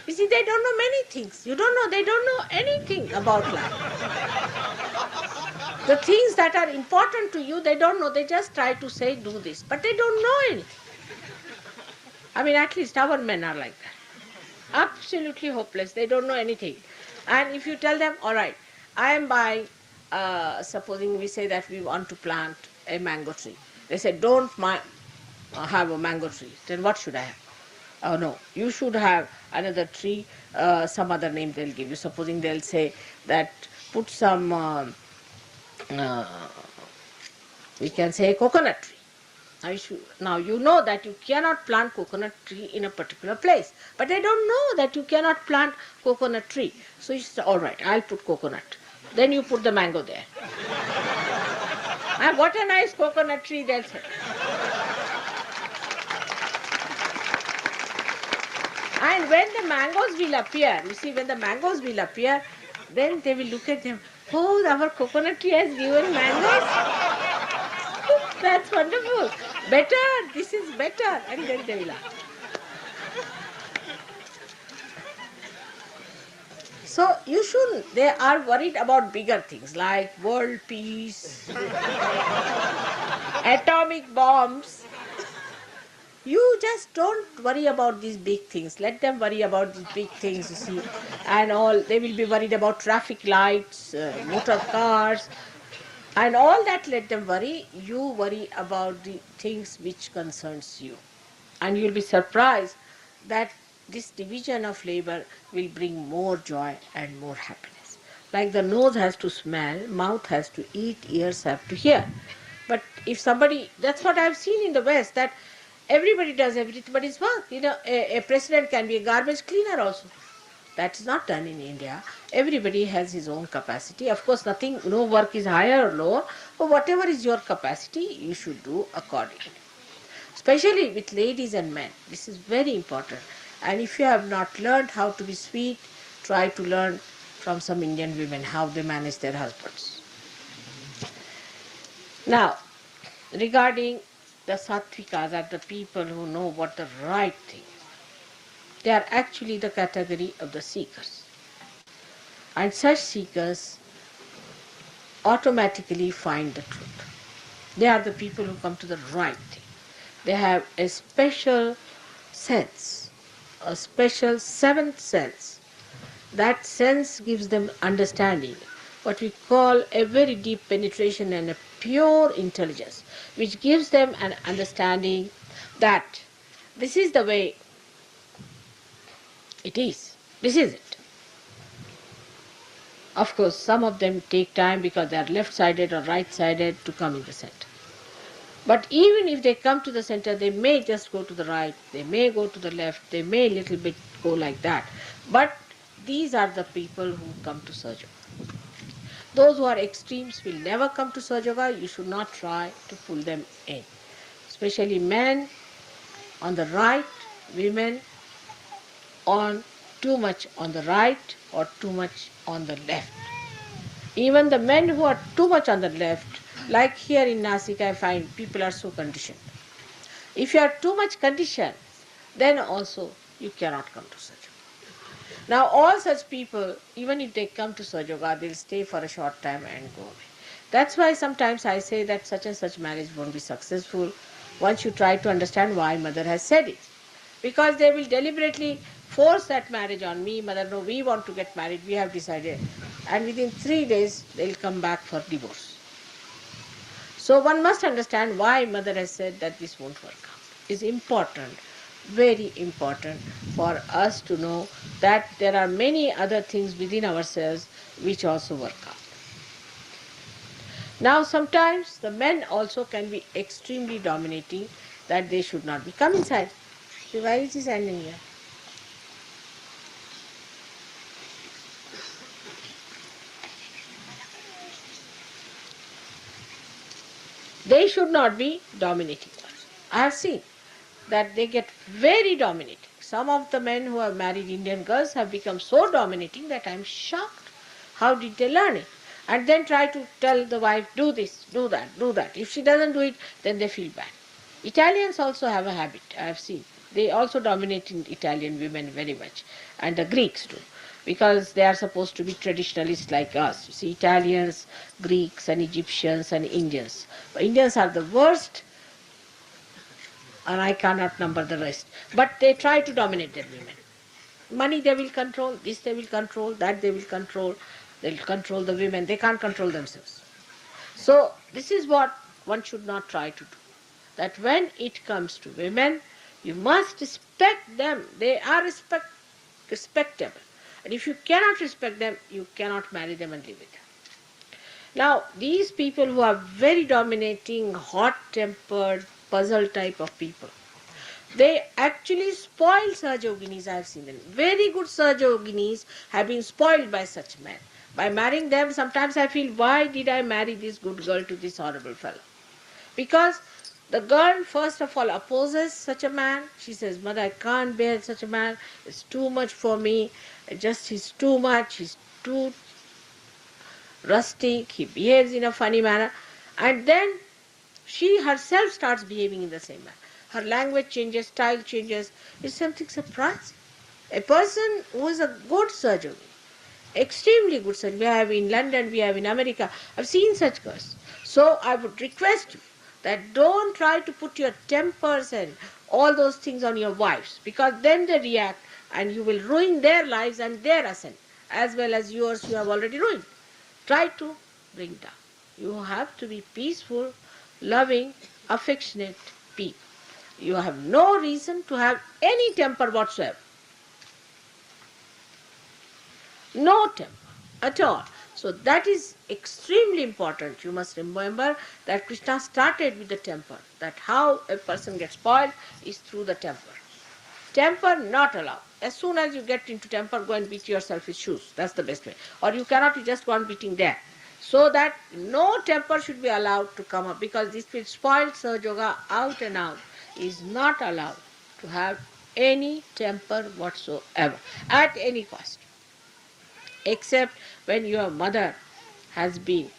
You see, they don't know many things. They don't know anything about life. The things that are important to you, they don't know. They just try to say, do this. But they don't know anything. I mean, at least our men are like that. Absolutely hopeless. They don't know anything. And if you tell them, all right, I am buying, supposing we say that we want to plant a mango tree. They say, don't have a mango tree. Then what should I have? Oh no, you should have another tree, some other name they'll give you. Supposing they'll say that put some, we can say a coconut tree. Now you know that you cannot plant coconut tree in a particular place. But they don't know that you cannot plant coconut tree. So you say, all right, I'll put coconut. Then you put the mango there. And what a nice coconut tree, they'll say. And when the mangoes will appear, you see, when the mangoes will appear, then they will look at them. Oh, our coconut tree has given mangoes. That's wonderful. Better, this is better. And then they will laugh. So you shouldn't. They are worried about bigger things like world peace, atomic bombs. You just don't worry about these big things. Let them worry about these big things, you see. And all, they will be worried about traffic lights, motor cars, and all that let them worry. You worry about the things which concerns you. And you'll be surprised that this division of labor will bring more joy and more happiness. Like the nose has to smell, mouth has to eat, ears have to hear. But if somebody, that's what I've seen in the West, that everybody does everybody's work. You know, a president can be a garbage cleaner also. That is not done in India. Everybody has his own capacity. Of course, no work is higher or lower, but whatever is your capacity, you should do accordingly. Especially with ladies and men. This is very important. And if you have not learned how to be sweet, try to learn from some Indian women, how they manage their husbands. Now, regarding the Sattvikas are the people who know what the right thing is. They are actually the category of the seekers. And such seekers automatically find the truth. They are the people who come to the right thing. They have a special sense, a special seventh sense. That sense gives them understanding, what we call a very deep penetration and a pure intelligence, which gives them an understanding that this is the way it is. This is it. Of course, some of them take time because they are left-sided or right-sided to come in the center. But even if they come to the center, they may just go to the right, they may go to the left, they may a little bit go like that. But these are the people who come to Sahaja Yoga. Those who are extremes will never come to Sahaja Yoga. You should not try to pull them in. Especially men on the right, women on too much on the right or too much on the left. Even the men who are too much on the left, like here in Nasik, I find people are so conditioned. If you are too much conditioned, then also you cannot come to Sahaja Yoga. Now all such people, even if they come to Sahaja Yoga, they'll stay for a short time and go away. That's why sometimes I say that such and such marriage won't be successful once you try to understand why mother has said it. Because they will deliberately force that marriage on me. Mother, no, we want to get married, we have decided. And within 3 days, they'll come back for divorce. So one must understand why mother has said that this won't work out. It's important, very important for us to know that there are many other things within ourselves which also work out. Now sometimes the men also can be extremely dominating, that they should not be. Come inside. Why is he standing here? They should not be dominating us. I have seen that they get very dominating. Some of the men who have married Indian girls have become so dominating that I am shocked. How did they learn it? And then try to tell the wife, do this, do that, do that. If she doesn't do it, then they feel bad. Italians also have a habit, I have seen. They also dominate in Italian women very much, and the Greeks too, because they are supposed to be traditionalists like us. You see, Italians, Greeks and Egyptians and Indians. But Indians are the worst, and I cannot number the rest. But they try to dominate their women. Money they will control, this they will control, that they will control. They will control the women. They can't control themselves. So this is what one should not try to do. That when it comes to women, you must respect them. They are respectable. And if you cannot respect them, you cannot marry them and live with them. Now, these people who are very dominating, hot-tempered, puzzle type of people, they actually spoil Sahaja Yoginis. I have seen them. Very good Sahaja Yoginis have been spoiled by such men. By marrying them, sometimes I feel, why did I marry this good girl to this horrible fellow? Because the girl, first of all, opposes such a man. She says, Mother, I can't bear such a man. It's too much for me. He's too much. He's too rustic. He behaves in a funny manner. And then she herself starts behaving in the same manner. Her language changes, style changes. It's something surprising. A person who is a good surgeon, extremely good surgeon, we have in London, we have in America, I've seen such girls. So I would request you that don't try to put your tempers and all those things on your wives, because then they react and you will ruin their lives and their ascent, as well as yours you have already ruined. Try to bring down. You have to be peaceful, loving, affectionate people. You have no reason to have any temper whatsoever. No temper at all. So that is extremely important. You must remember that Krishna started with the temper, that how a person gets spoiled is through the temper. Temper not allowed. As soon as you get into temper, go and beat yourself with shoes. That's the best way. Or you cannot, you just go on beating there. So that no temper should be allowed to come up, because this will spoil Sahaja Yoga out and out. Is not allowed to have any temper whatsoever, at any cost. except when your mother has been.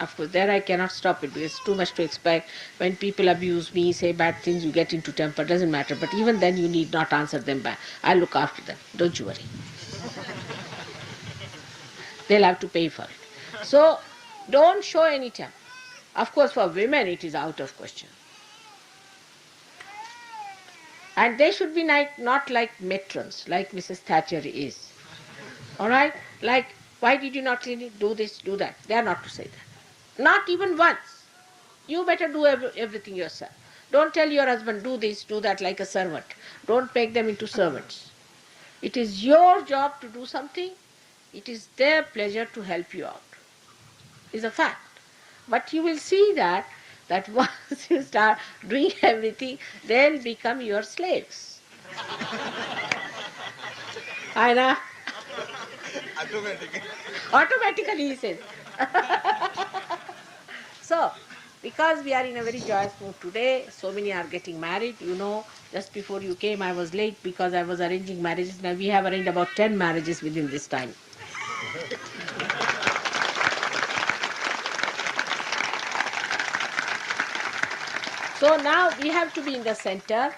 Of course, there I cannot stop it because it's too much to expect. When people abuse me, say bad things, you get into temper, doesn't matter. But even then, you need not answer them back. I'll look after them. Don't you worry. They'll have to pay for it. So, don't show any temper. Of course, for women, it is out of question. And they should be not like matrons, like Mrs. Thatcher is. All right? Like, why did you not clean it? Do this, do that. They are not to say that. Not even once. You better do everything yourself. Don't tell your husband, do this, do that, like a servant. Don't make them into servants. It is your job to do something. It is their pleasure to help you out. It's a fact. But you will see that once you start doing everything, they'll become your slaves. I know. Automatically, he says. So, because we are in a very joyous mood today, so many are getting married. You know, just before you came, I was late because I was arranging marriages. Now we have arranged about 10 marriages within this time. So now we have to be in the center.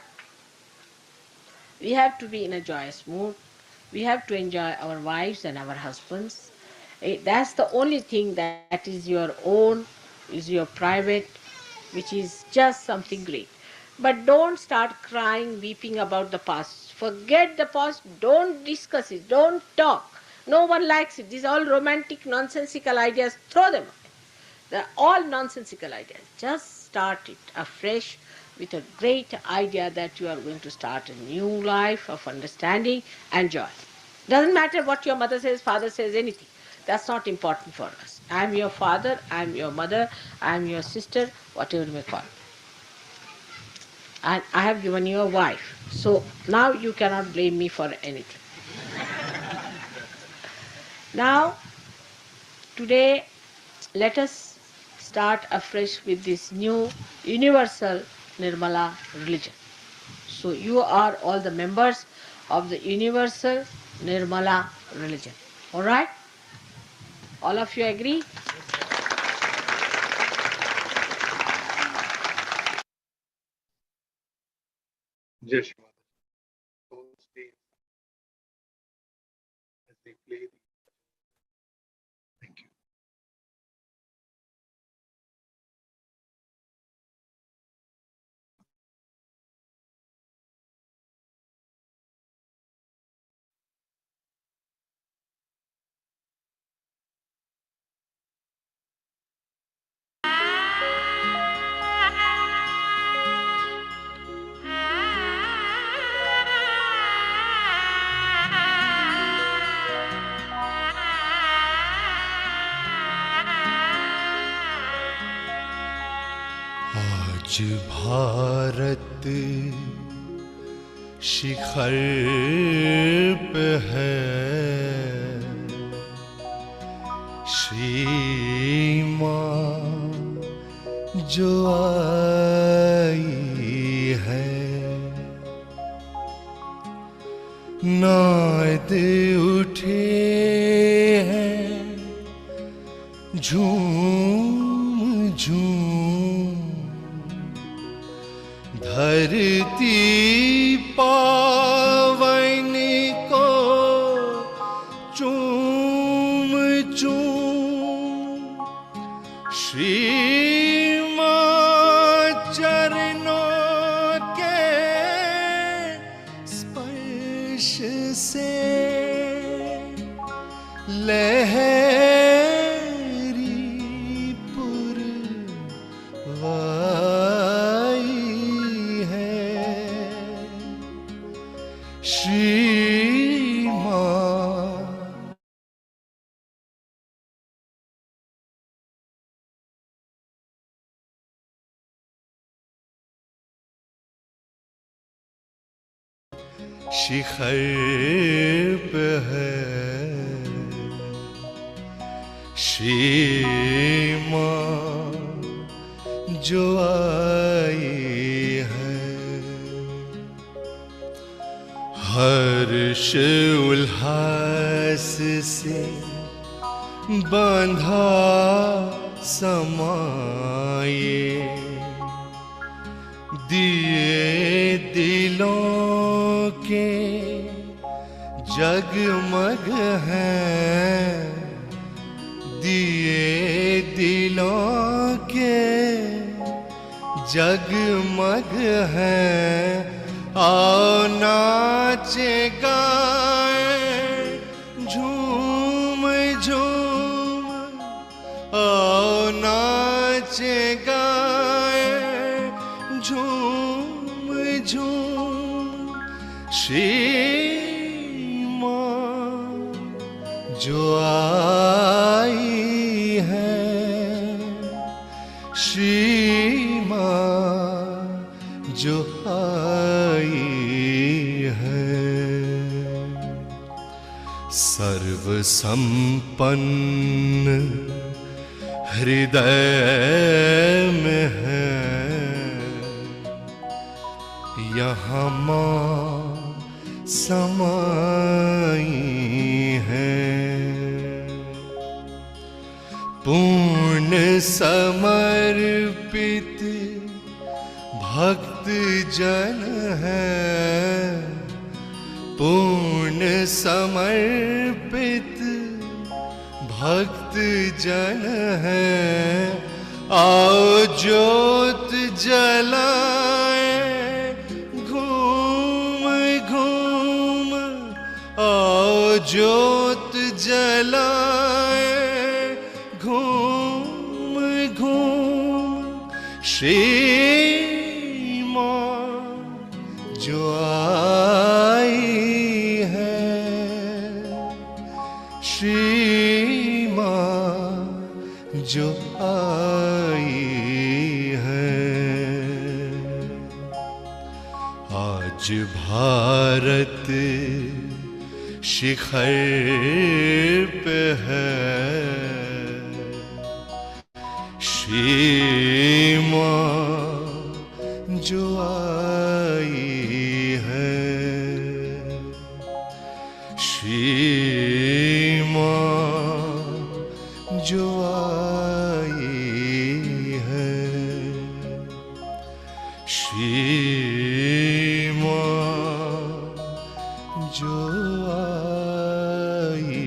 We have to be in a joyous mood. We have to enjoy our wives and our husbands. That's the only thing that is your own, is your private, which is just something great. But don't start crying, weeping about the past. Forget the past. Don't discuss it. Don't talk. No one likes it. These are all romantic, nonsensical ideas. Throw them away. They're all nonsensical ideas. Just start it afresh with a great idea that you are going to start a new life of understanding and joy. Doesn't matter what your mother says, father says, anything. That's not important for us. I am your father, I am your mother, I am your sister, whatever you may call me. And I have given you a wife. So now you cannot blame me for anything. Now, today, let us start afresh with this new universal Nirmala religion. So you are all the members of the universal Nirmala religion. All right? All of you agree? Just don't stay as they play. Thank you. आज भारत शिखर पे है, श्री माँ जो आई है, नाद उठे हैं झूम झूम, धरती पावन को चूम चूम, श्री माँ चरणों के स्पर्श से लहरी पुरवाई है, श्री माँ शिखर पे है, श्री माँ जो आई है, हर्ष उल्लास से बांधा समाये, दिए दिलों के जगमग हैं, दिए दिलों के जगमग हैं। आओ नाचे गाए झूम झूम, आओ नाचे गाए झूम झूम। श्री माँ जो आई है, श्री माँ जो आई है। सर्व संपन्न हृदय में है, यहाँ माँ समाई है। पूर्ण समर्पित भक्त जन है, पूर्ण समर्पित भक्त जन है। आओ ज्योत जलाए घूम घूम, आओ ज्योत जलाए घूम घूम। श्री माँ जो आई है, श्री माँ जो आई है। आज भारत शिखर पे है, श्री माँ जो आई है, श्री माँ जो आई है, श्री माँ जो आई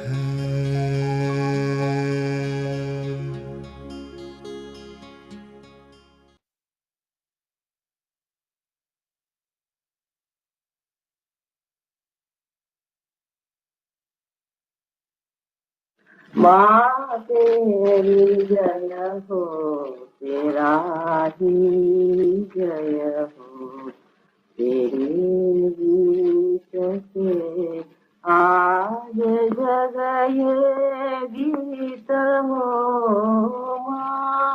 है। माँ तेरी जय हो, तेरा ही जय हो, तेरे गीत से आज जग ये गीत हो। माँ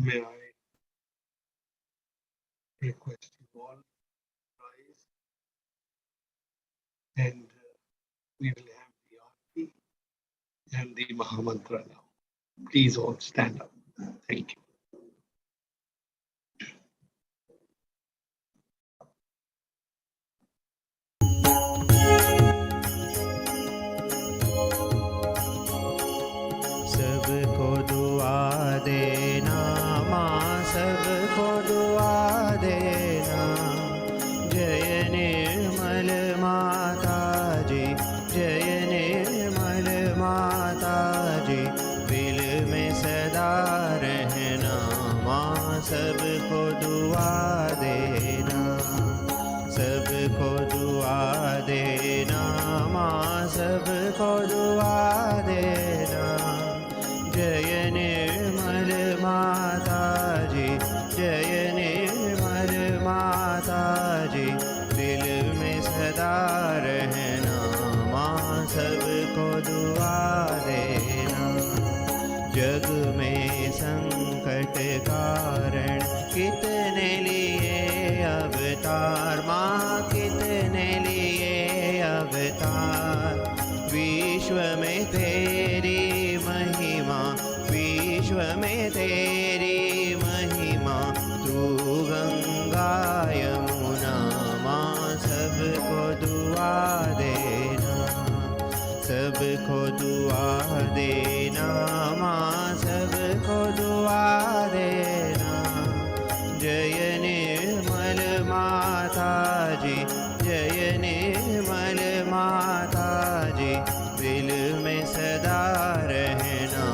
May I request you all to rise, and we will have the Aarti and the Mahamantra now. Please all stand up. Thank you. सबको दुआ देना माँ, सबको दुआ देना। जय निर्मल माता जी, जय निर्मल माता जी। दिल में सदा रहना माँ, सबको दुआ देना। सबको दुआ देना माँ, सबको दुआ देना। जय निर्मल माता जी, जय निर्मल माता जी। दिल में सदा रहना माँ, सबको दुआ देना। जग में संकट कारण कितने लिए अवतार माँ, कितने लिए अवतार। विश्व में तेरी महिमा, विश्व में तेरी महिमा। तू गंगा यमुना माँ, सबको दुआ देना। सबको दुआ देना माँ, सबको दुआ देना। जय निर्मल माता जी, जय निर्मल माता जी। दिल में सदा रहना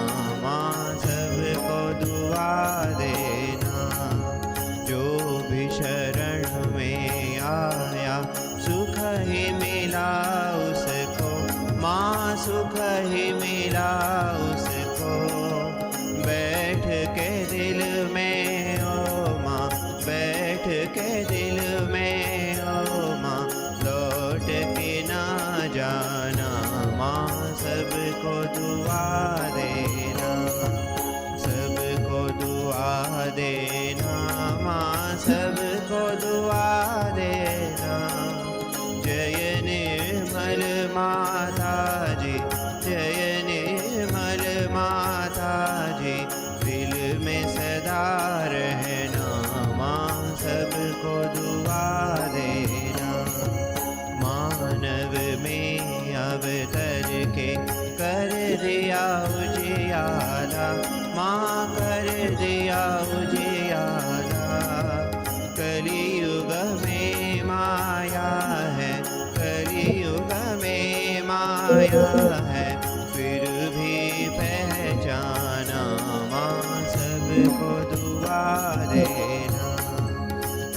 माँ, सबको दुआ देना। जो भी शरण में आया सुख ही मिला उसको माँ, सुख ही मिला उसको। बैठ के दिल में ओ माँ, बैठ के दिल में ओ माँ। लौट के ना जाना माँ, सबको दुआ देना। सबको दुआ देना माँ, सबको दुआ देना। जय निर्मल माता जी, जय निर्मल माता जी। दिल में सदा रहना माँ, सबको दुआ देना। मानव में अवतर के कर दिया उजियारा माँ, कर दिया उजियारा। कलियुग में माया है, कलियुग में माया है। फिर भी पहचाना माँ, सबको दुआ देना।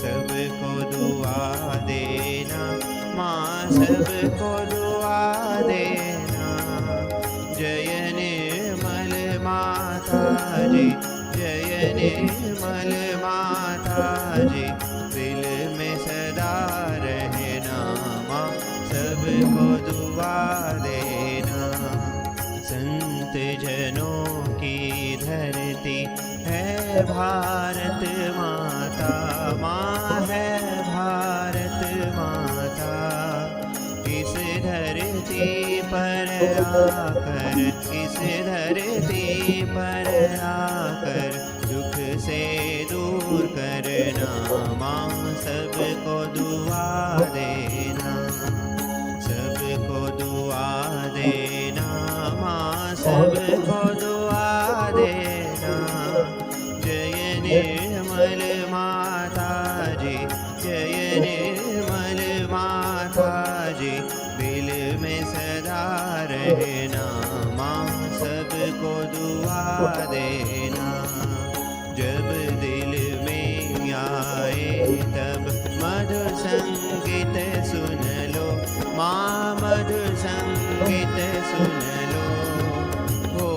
सबको दुआ देना माँ, सबको दुआ देना। जय निर्मल माता जी, जय निर्मल माता जी। दिल में सदा रहना माँ, सबको दुआ देना। संत जनों की धरती है भारत माता माँ, है भारत माता। इस धरती पर आकर, इस धरती पर आकर दुख से दूर करना माँ, सबको दुआ देना। सबको दुआ देना माँ, सबको दुआ देना। जय निर्मल माता जी, जय निर्मल माता जी। दिल में सदा रहना माँ, सबको दुआ देना। जब दिल में आए तब मधुर संगीत सुन लो माँ, मधुर संगीत सुन लो। हो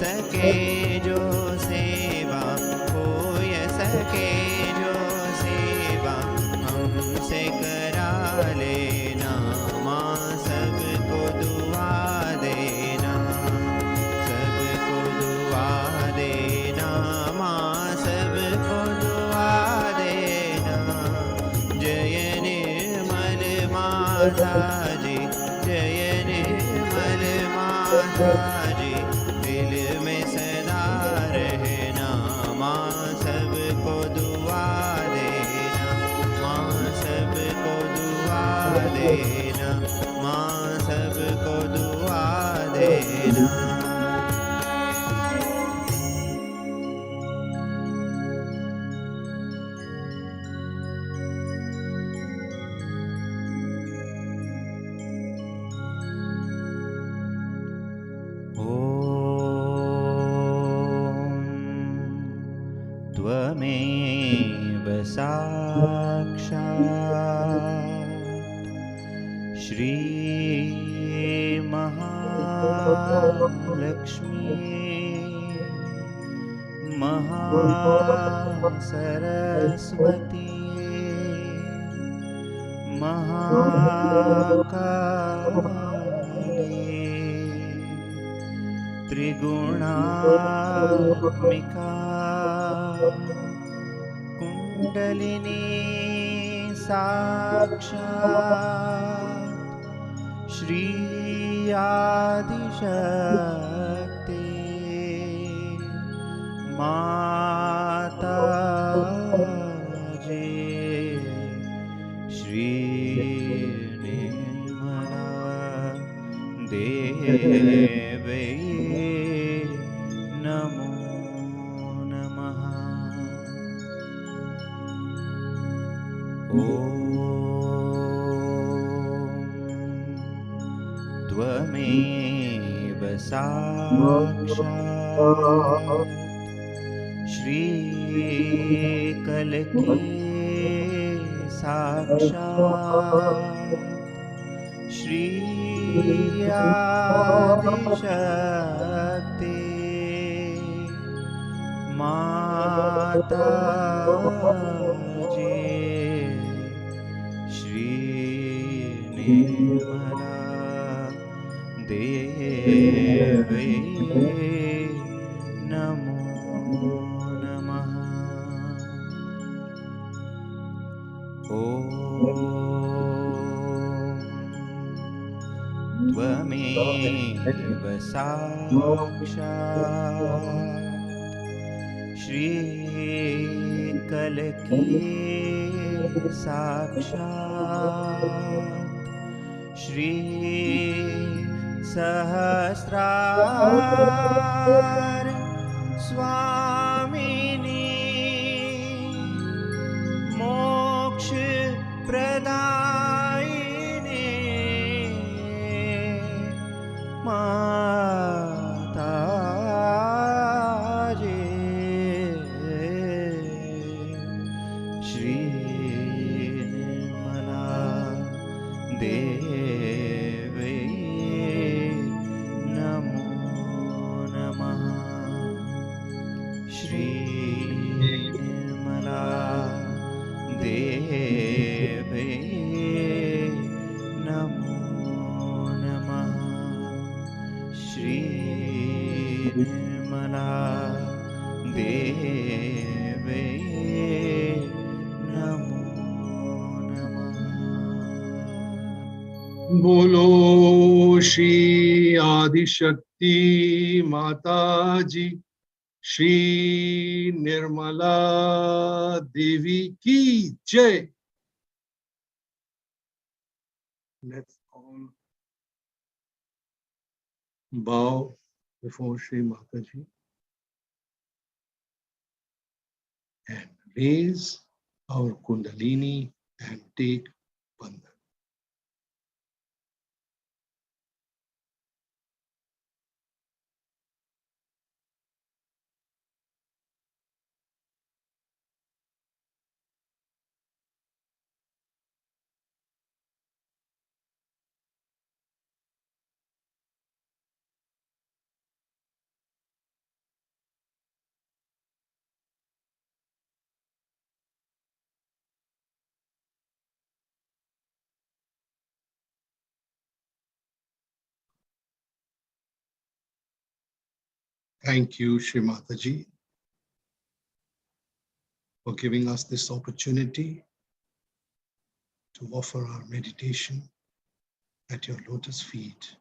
सके जो सेवा, हो सके जो सेवा हमसे करा लेना माँ, सबको दुआ देना। सबको दुआ देना माँ, माताजी, जय निर्मल माताजी, दिल में सदा रहना, माँ सबको दुआ देना, माँ सबको दुआ देना, माँ सबको दुआ देना। त्वमेव साक्षात् श्री महालक्ष्मी महासरस्वती महाकाली त्रिगुणात्मिका कुंडलिनी साक्षात् श्री आदिशक्ति माताजी, श्री निर्मला देवी नमो नमः। ॐ त्वमेव साक्षात् श्री कल्की साक्षात् श्री आदिशक्ति माताजी, श्री निर्मला देवी नमो नमः। ॐ त्वमेव साक्षात् श्री कल्की साक्षात् श्री सहस्रार स्वामिनी मोक्ष प्रदायिनी माताजी, श्री निर्मला देवी नमो नमः। श्री निर्मला देवी नमो नमः। श्री निर्मला देवी नमो नमः। बोलो श्री आदिशक्ति माता जी, श्री निर्मला देवी की जय। Let's all bow before Shri Mataji and raise our Kundalini and take Bandhan. Thank you, Shri Mataji, for giving us this opportunity to offer our meditation at your lotus feet.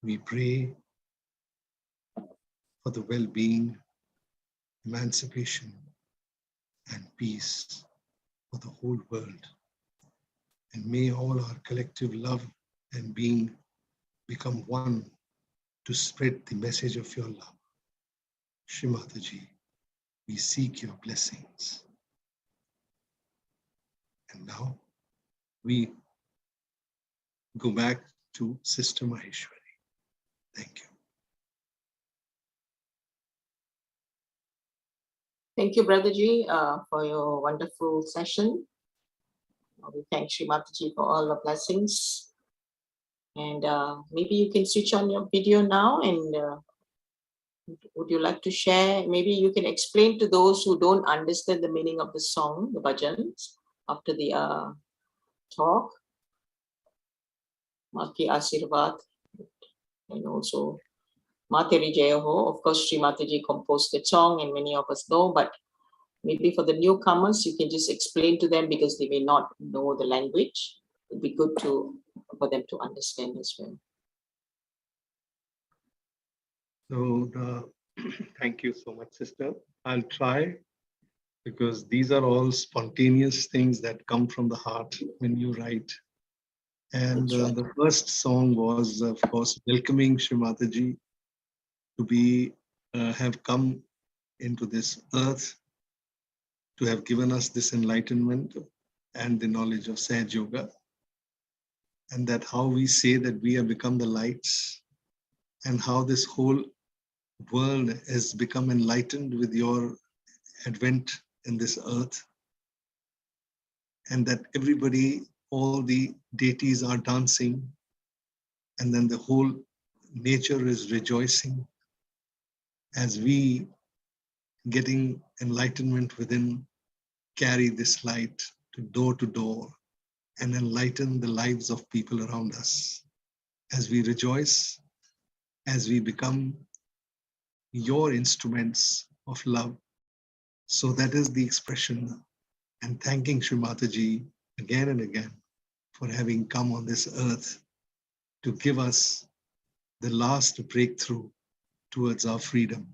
We pray for the well-being, emancipation, and peace for the whole world. And may all our collective love and being become one to spread the message of your love. Shri Mataji, we seek your blessings. And now we go back to Sister Maheshwari. Thank you. Thank you, Brother Ji, for your wonderful session. We thank Shri Mataji for all the blessings. And maybe you can switch on your video now, and would you like to share? Maybe you can explain to those who don't understand the meaning of the song, the bhajans, after the talk. Mati Asirvad, and also Materi Jaya Ho. Of course, Shri Mataji composed the song, and many of us know, but maybe for the newcomers, you can just explain to them because they may not know the language. It'd be good for them to understand as well. So thank you so much, sister. I'll try, because these are all spontaneous things that come from the heart when you write. And the first song was, of course, welcoming Shri Mataji to be, have come into this earth, to have given us this enlightenment and the knowledge of Sahaja Yoga. And that how we say that we have become the lights, and how this whole world has become enlightened with your advent in this earth. And that everybody, all the deities are dancing, and then the whole nature is rejoicing as we, getting enlightenment within, carry this light to door and enlighten the lives of people around us. As we rejoice, as we become your instruments of love. So that is the expression, and thanking Shri Mataji again and again for having come on this earth to give us the last breakthrough towards our freedom.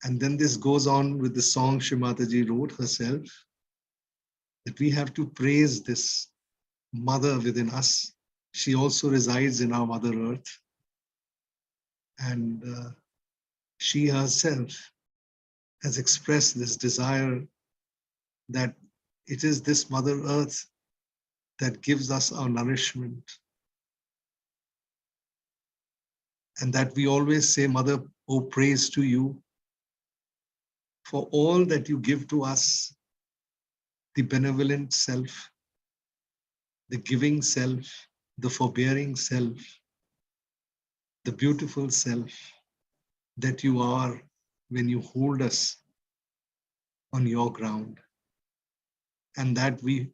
And then this goes on with the song Shri Mataji wrote herself, that we have to praise this mother within us. She also resides in our Mother Earth. And she herself has expressed this desire that it is this Mother Earth that gives us our nourishment. And that we always say, Mother, oh, praise to you for all that you give to us, the benevolent self, the giving self, the forbearing self, the beautiful self that you are when you hold us on your ground. And that we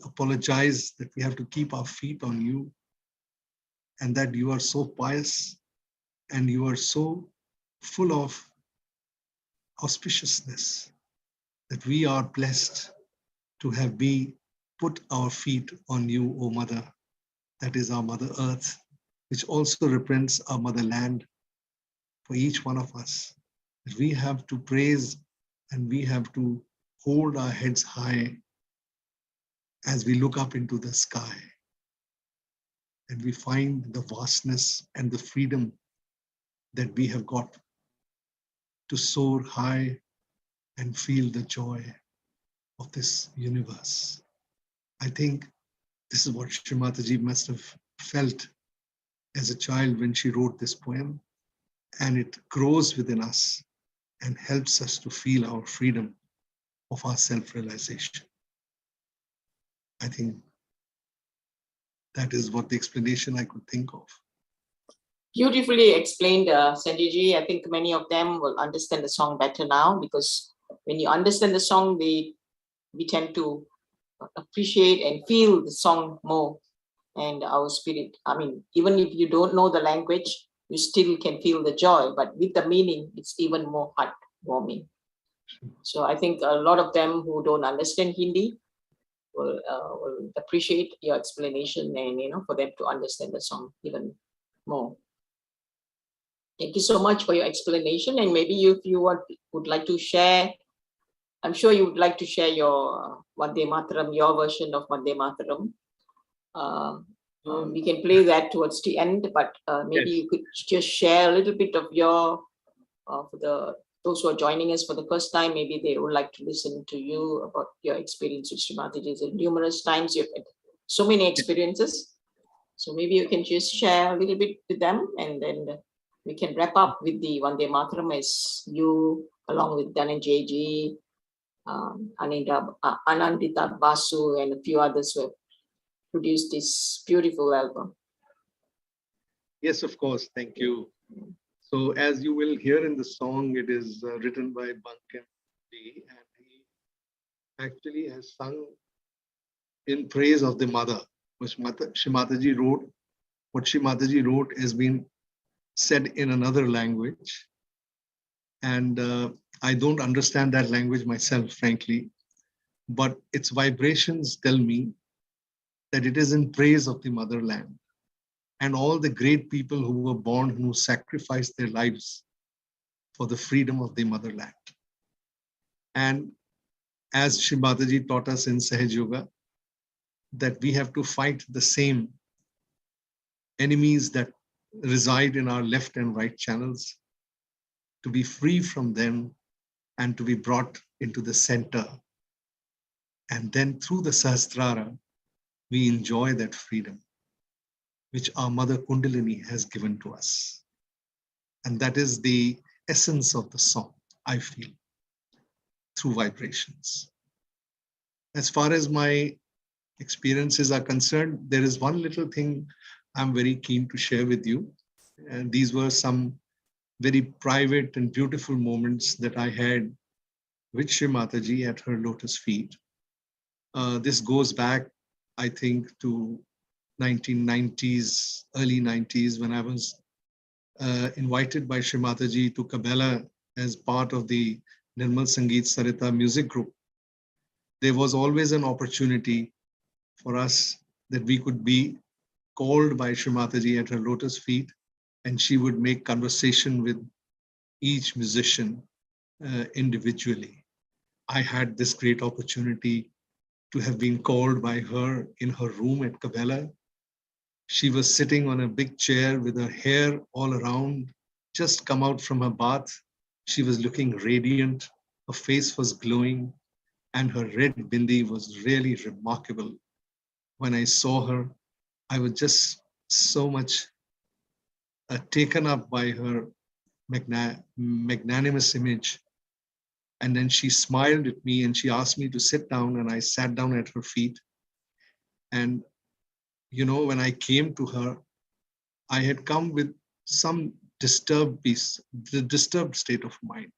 apologize that we have to keep our feet on you, and that you are so pious and you are so full of auspiciousness that we are blessed to have put our feet on you, O Mother. That is our Mother Earth, which also represents our motherland for each one of us. That we have to praise and we have to hold our heads high as we look up into the sky and we find the vastness and the freedom that we have got to soar high and feel the joy of this universe. I think this is what Shri Mataji must have felt as a child when she wrote this poem, and it grows within us and helps us to feel our freedom of our self-realization. I think that is what the explanation I could think of. Beautifully explained, Sanjay. I think many of them will understand the song better now, because when you understand the song, we tend to appreciate and feel the song more, and our spirit. I mean, even if you don't know the language, you still can feel the joy, but with the meaning, it's even more heartwarming. So I think a lot of them who don't understand Hindi will appreciate your explanation, and for them to understand the song even more. Thank you so much for your explanation. And maybe if you would like to share, I'm sure you would like to share your Vande Mataram, your version of Vande Mataram. We can play that towards the end, but maybe Yes. you could just share a little bit of your, for those who are joining us for the first time, maybe they would like to listen to you about your experience with Shri Mataji. Numerous times you've had so many experiences. So maybe you can just share a little bit with them, and then we can wrap up with the Vande Mataram as you, along with Dhananjay ji, Anandita Basu, and a few others who have produced this beautiful album. Yes, of course. Thank you. So as you will hear in the song, it is written by Bankim ji, and he actually has sung in praise of the mother. What Shri Mataji wrote has been said in another language. And I don't understand that language myself, frankly, but its vibrations tell me that it is in praise of the motherland and all the great people who were born, who sacrificed their lives for the freedom of the motherland. And as Shri Mataji taught us in Sahaja Yoga, that we have to fight the same enemies that reside in our left and right channels, to be free from them and to be brought into the center. And then through the Sahasrara, we enjoy that freedom, which our mother Kundalini has given to us. And that is the essence of the song, I feel, through vibrations. As far as my experiences are concerned, there is one little thing I'm very keen to share with you. And these were some very private and beautiful moments that I had with Shri Mataji at her lotus feet. This goes back, I think, to 1990s, early 90s, when I was invited by Shri Mataji to Kabela as part of the Nirmal Sangeet Sarita music group. There was always an opportunity for us that we could be called by Shri Mataji at her lotus feet, and she would make conversation with each musician individually. I had this great opportunity to have been called by her in her room at Kabela. She was sitting on a big chair with her hair all around, just come out from her bath. She was looking radiant, her face was glowing, and her red bindi was really remarkable. When I saw her, I was just so much taken up by her magnanimous image. And then she smiled at me and she asked me to sit down, and I sat down at her feet. And, when I came to her, I had come with some disturbed state of mind.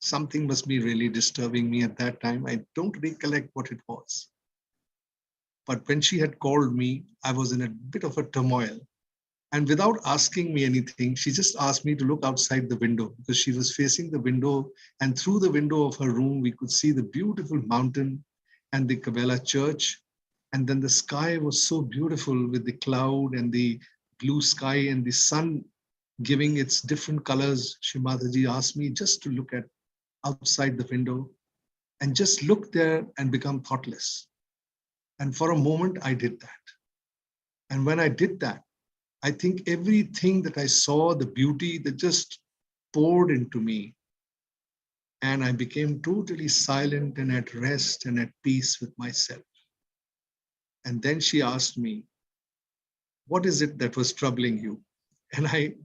Something must be really disturbing me at that time. I don't recollect what it was. But when she had called me, I was in a bit of a turmoil. And without asking me anything, she just asked me to look outside the window, because she was facing the window, and through the window of her room, we could see the beautiful mountain and the Kabela church. And then the sky was so beautiful with the cloud and the blue sky and the sun giving its different colors. Shri Mataji asked me just to look at outside the window and just look there and become thoughtless. And for a moment, I did that. And when I did that, I think everything that I saw, the beauty that just poured into me, and I became totally silent and at rest and at peace with myself. And then she asked me, what is it that was troubling you? And I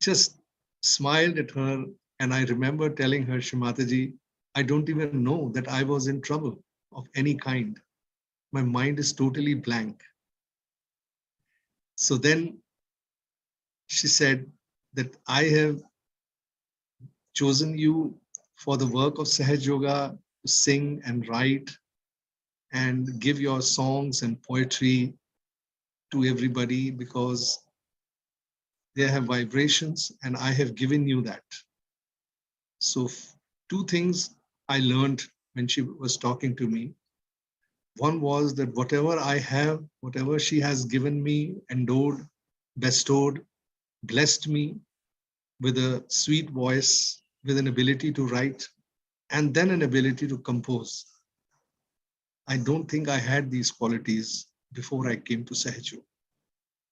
just smiled at her, and I remember telling her, Shri Mataji, I don't even know that I was in trouble of any kind. My mind is totally blank. So then she said that I have chosen you for the work of Sahaja Yoga, to sing and write and give your songs and poetry to everybody, because they have vibrations and I have given you that. So two things I learned when she was talking to me. One was that whatever I have, whatever she has given me, endowed, bestowed, blessed me with a sweet voice, with an ability to write, and then an ability to compose. I don't think I had these qualities before I came to Sahaja.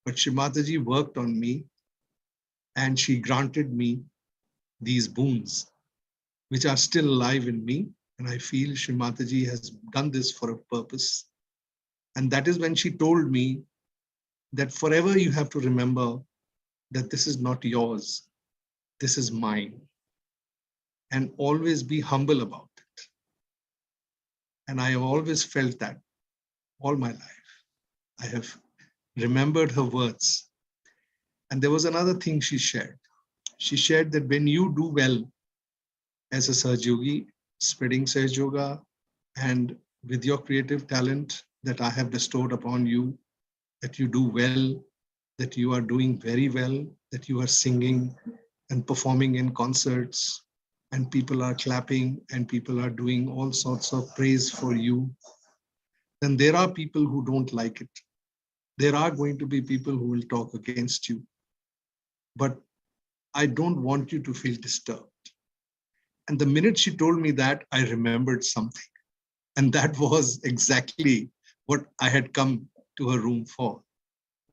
But Shri Mataji worked on me and she granted me these boons, which are still alive in me. And I feel Shri Mataji has done this for a purpose. And that is when she told me that forever you have to remember that this is not yours, this is mine. And always be humble about it. And I have always felt that all my life. I have remembered her words. And there was another thing she shared. She shared that when you do well as a Sahaja Yogi, spreading Sahaja Yoga, and with your creative talent that I have bestowed upon you, that you do well, that you are doing very well, that you are singing and performing in concerts, and people are clapping and people are doing all sorts of praise for you, then there are people who don't like it. There are going to be people who will talk against you. But I don't want you to feel disturbed. And the minute she told me that, I remembered something. And that was exactly what I had come to her room for.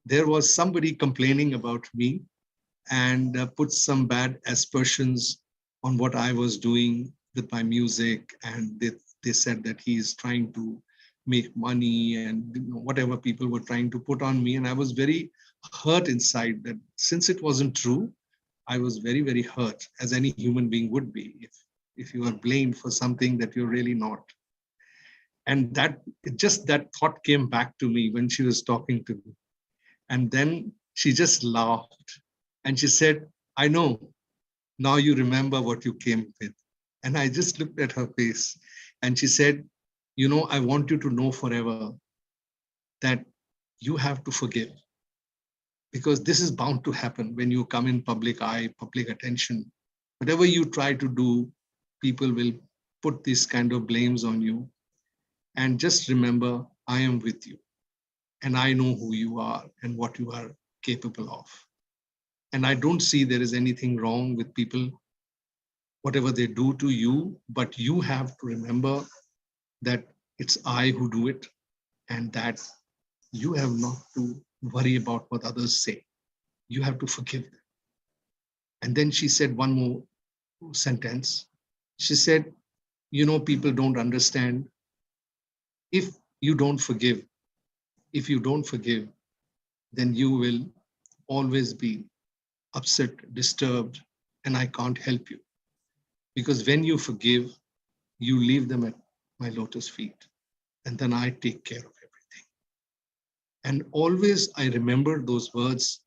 There was somebody complaining about me and put some bad aspersions on what I was doing with my music. And they said that he is trying to make money and whatever people were trying to put on me. And I was very hurt inside that since it wasn't true, I was very, very hurt, as any human being would be if you are blamed for something that you're really not. And that thought came back to me when she was talking to me. And then she just laughed and she said, I know, now you remember what you came with. And I just looked at her face and she said, you know, I want you to know forever that you have to forgive, because this is bound to happen when you come in public eye, public attention. Whatever you try to do, people will put these kind of blames on you. And just remember, I am with you and I know who you are and what you are capable of. And I don't see there is anything wrong with people, whatever they do to you, but you have to remember that it's I who do it and that you have not to worry about what others say. You have to forgive them. And then she said one more sentence. She said, you know, people don't understand. If you don't forgive, then you will always be upset, disturbed, and I can't help you. Because when you forgive, you leave them at my lotus feet, and then I take care of everything. And always I remember those words,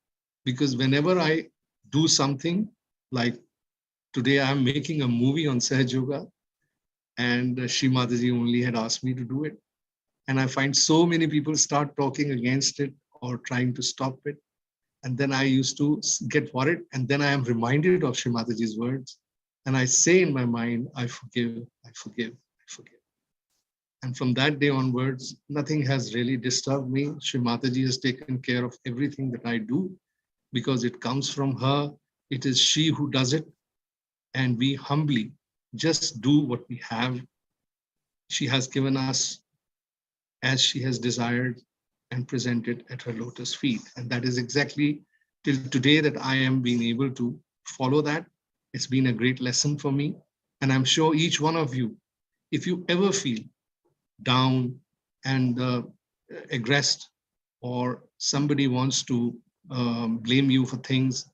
because whenever I do something, like today I'm making a movie on Sahaja Yoga, and Shri Mataji only had asked me to do it. And I find so many people start talking against it or trying to stop it. And then I used to get worried. And then I am reminded of Shri Mataji's words. And I say in my mind, I forgive, I forgive, I forgive. And from that day onwards, nothing has really disturbed me. Shri Mataji has taken care of everything that I do because it comes from her. It is she who does it. And we humbly just do what we have. She has given us as she has desired and presented at her lotus feet. And that is exactly till today that I am being able to follow that. It's been a great lesson for me. And I'm sure each one of you, if you ever feel down and aggressed, or somebody wants to blame you for things,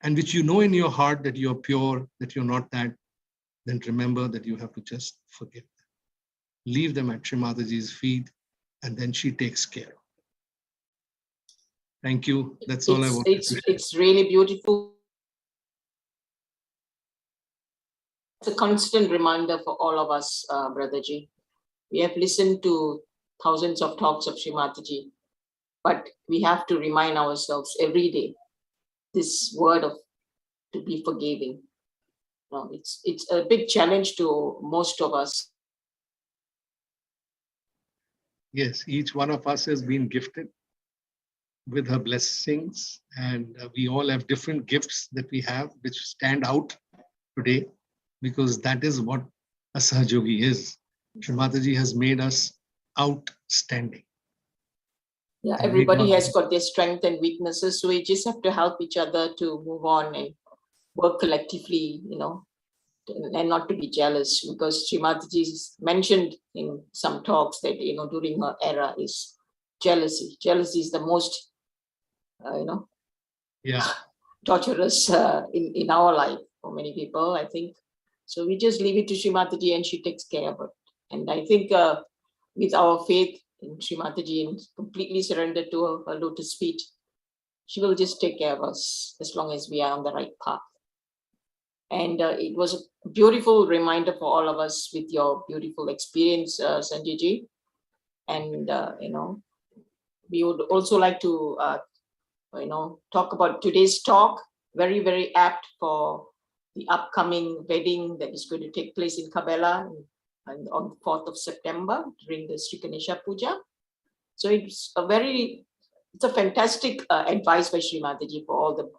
and which you know in your heart that you're pure, that you're not that, then remember that you have to just forgive them. Leave them at Shri Mataji's feet, and then she takes care of it. Thank you. That's all I wanted to share. It's really beautiful. It's a constant reminder for all of us, Brotherji. We have listened to thousands of talks of Shri Mataji, but we have to remind ourselves every day this word of to be forgiving. No, it's a big challenge to most of us. Yes, each one of us has been gifted with her blessings, and we all have different gifts that we have which stand out today, because that is what a Sahaja Yogi is. Shri Mataji has made us outstanding. Yeah, And we everybody got- has got their strengths and weaknesses, so we just have to help each other to move on and work collectively, and not to be jealous, because Shri Mataji is mentioned in some talks that, during her era is jealousy. Jealousy is the most, Yeah, torturous in our life for many people, I think. So we just leave it to Shri Mataji and she takes care of it. And I think with our faith in Shri Mataji and completely surrendered to her lotus feet, she will just take care of us as long as we are on the right path. And it was a beautiful reminder for all of us with your beautiful experience, Sanjay ji. And, we would also like to, talk about today's talk, very, very apt for the upcoming wedding that is going to take place in Kabela and on the 4th of September during the Sri Ganesha Puja. So it's a fantastic advice by Sri Mataji for all the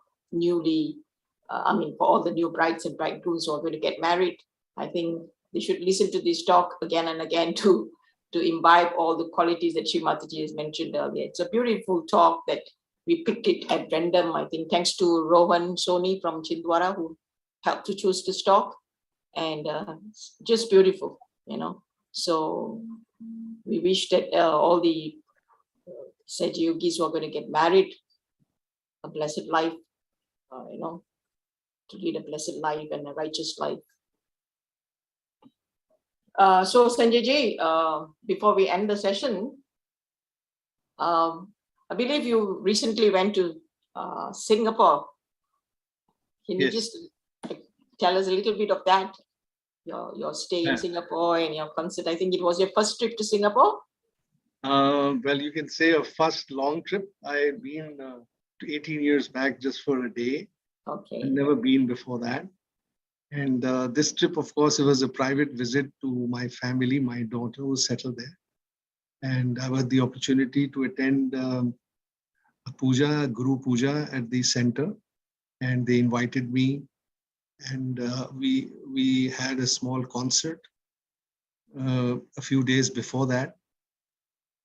for all the new brides and bridegrooms who are going to get married. I think they should listen to this talk again and again to imbibe all the qualities that Sri Mataji has mentioned earlier. It's a beautiful talk that we picked it at random, I think, thanks to Rohan Soni from Chindwara, who helped to choose this talk. And just beautiful, So we wish that all the Sahaja Yogis who are going to get married, a blessed life, to lead a blessed life and a righteous life. So Sanjay ji, before we end the session, I believe you recently went to Singapore. Can you just tell us a little bit of that? Your stay in Singapore and your concert. I think it was your first trip to Singapore. Well, you can say a first long trip. I had been 18 years back just for a day. Okay. I'd never been before that. And this trip, of course, it was a private visit to my family. My daughter was settled there. And I had the opportunity to attend a puja, Guru Puja at the center. And they invited me. And we had a small concert a few days before that.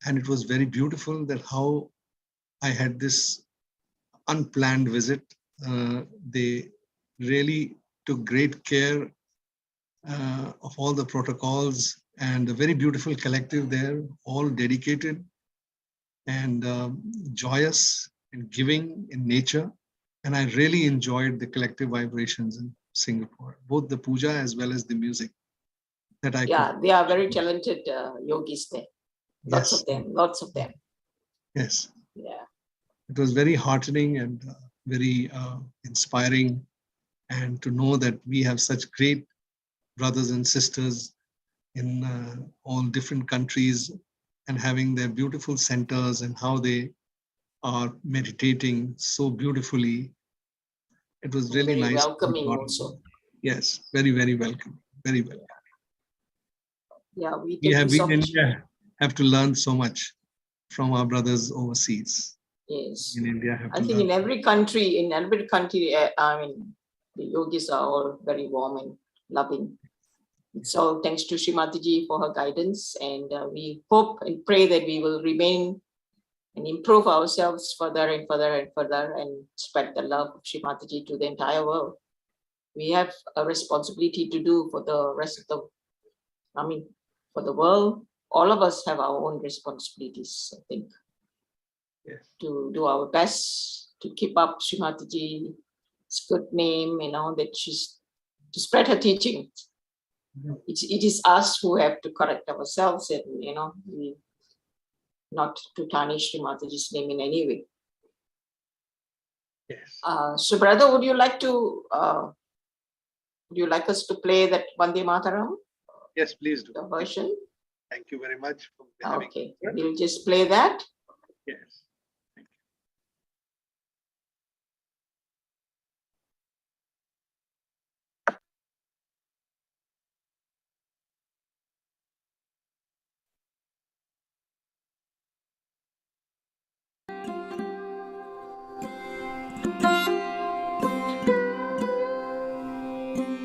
And it was very beautiful that how I had this unplanned visit. They really took great care of all the protocols, and a very beautiful collective there, all dedicated and joyous and giving in nature. And I really enjoyed the collective vibrations in Singapore, both the puja as well as the music that I could. They are very talented yogis there. Lots of them. Yes. Yeah. It was very heartening and very inspiring, and to know that we have such great brothers and sisters in all different countries and having their beautiful centers and how they are meditating so beautifully. It was really very nice. welcoming also. Yes, very, very welcome. Very welcome. Yeah, we have to learn so much from our brothers overseas. Yes. In India, I think in every country, the yogis are all very warm and loving. So thanks to Shri Mataji for her guidance, and we hope and pray that we will remain and improve ourselves further and further and further and spread the love of Shri Mataji to the entire world. We have a responsibility to do for the rest of for the world. All of us have our own responsibilities, I think. Yes. To do our best to keep up Shri Mataji's good name, that she's to spread her teaching. It is us who have to correct ourselves and, we not to tarnish Shri Mataji's name in any way. Yes. So brother, would you like us to play that Vande Mataram? Yes, please do. The version. Thank you very much for having me. We'll just play that. Yes.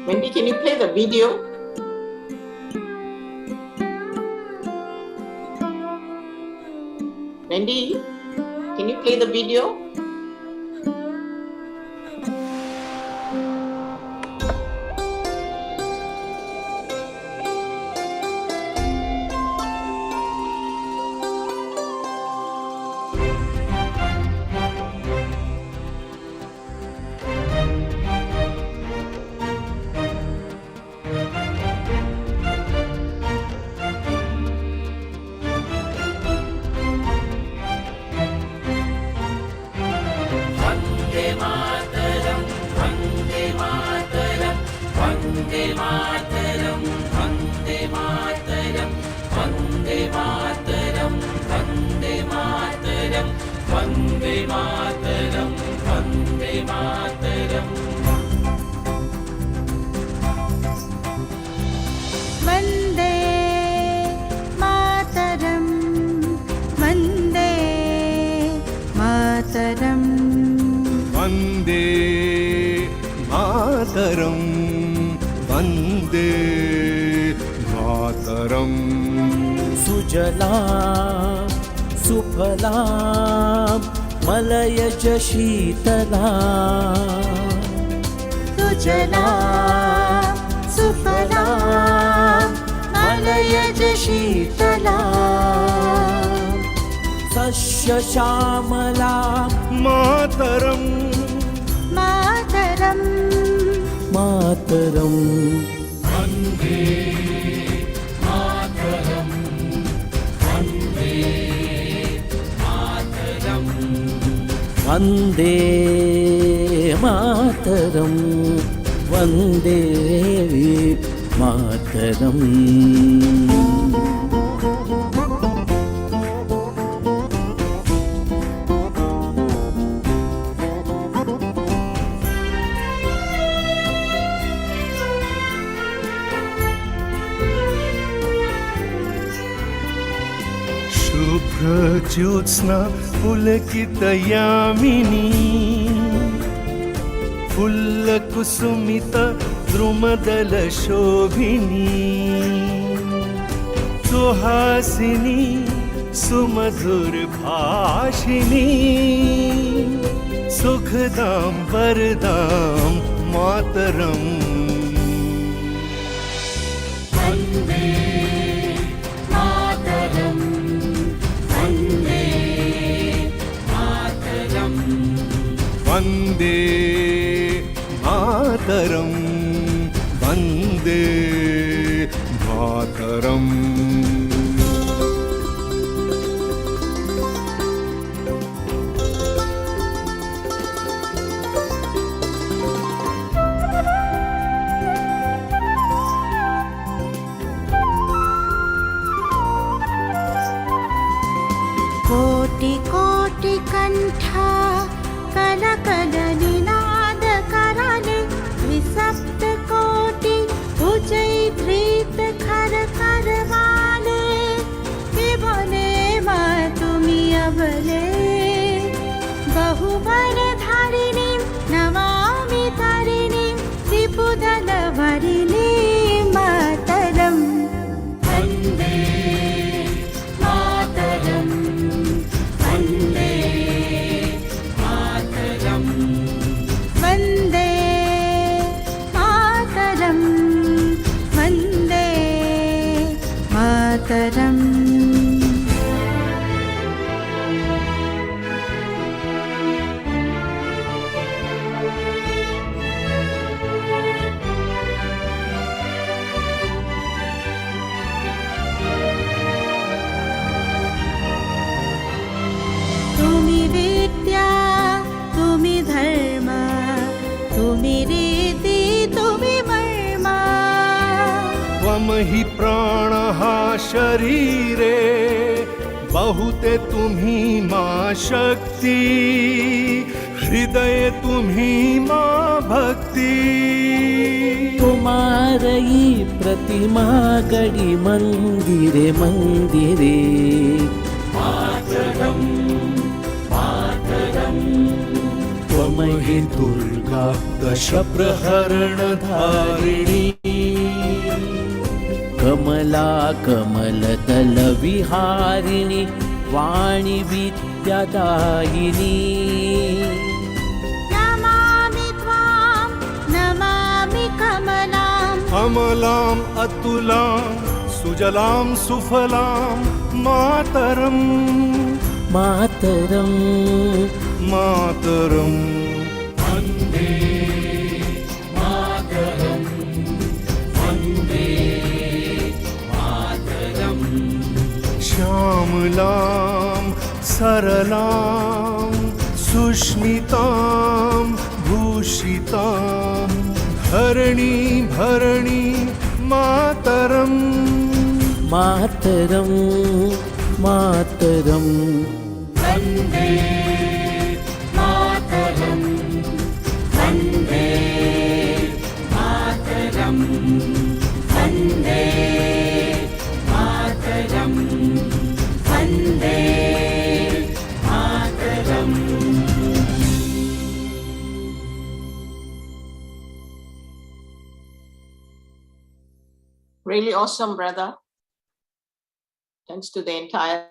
Wendy, can you play the video? Wendy, can you play the video? Vande Mataram Vande Mataram Vande Mataram Vande Mataram सुजला सुफला मलयज शीतला सुजला सुफला मलयज शीतला सस्य श्यामला मातरम् मातरम् मातरम् वन्दे मातरं वन्दे मातरम् शुभ्रज्योत्स्ना पुलकितयामिनी फुल्लकुसुमित द्रुमदलशोभिनी सुहासिनी सुमधुरभाषिणी सुखदां वरदां मातरम् वन्दे मातरं वन्दे मातरम् कोटि कोटि कंठा कल कल निनाद कराले विसप्त कोटि उच्चैधृत खर करवाले कि बोले माँ तुमी अबले बहुबर धारिणी नमामि तारिणी त्रिपुदल वरिणी मातरम् वन्दे मातरम् वन्दे वन्दे मातरम् वन्दे मातरम् तुमि विद्या तुमि धर्म तुमि रीति तुमि मर्म त्वमहि प्राणः शरीरे बहुते तुम्ही माँ शक्ति हृदय तुम्ही माँ भक्ति तुम्हारी प्रतिमा गड़ी मंदिरे मंदिरे मातरम मातरम त्वमहि दुर्गा दशप्रहरणधारिणी कमला कमलदलविहारिणि वाणि विद्यादायिनी नमामि त्वां नमामि कमलाम् अमलाम् अतुलां सुजलां सुफलां मातरम् मातरम् मातरम् श्यामलां सरलां सुष्मितां भूषितां धरणी भरणी मातरम् मातरम् मातरम् Really awesome, brother. Thanks to the entire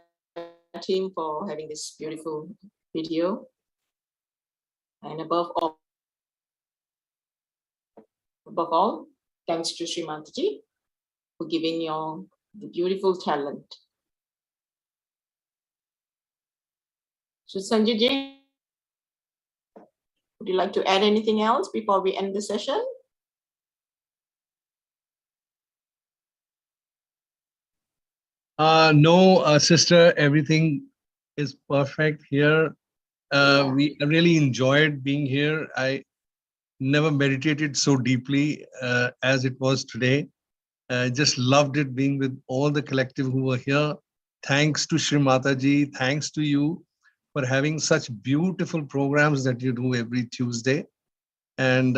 team for having this beautiful video. And above all, thanks to Shri Mataji for giving you the beautiful talent. So Sanjay ji, would you like to add anything else before we end the session? No, sister, everything is perfect here. We really enjoyed being here. I never meditated so deeply as it was today. I just loved it being with all the collective who were here. Thanks to Shri Mataji, thanks to you for having such beautiful programs that you do every Tuesday. And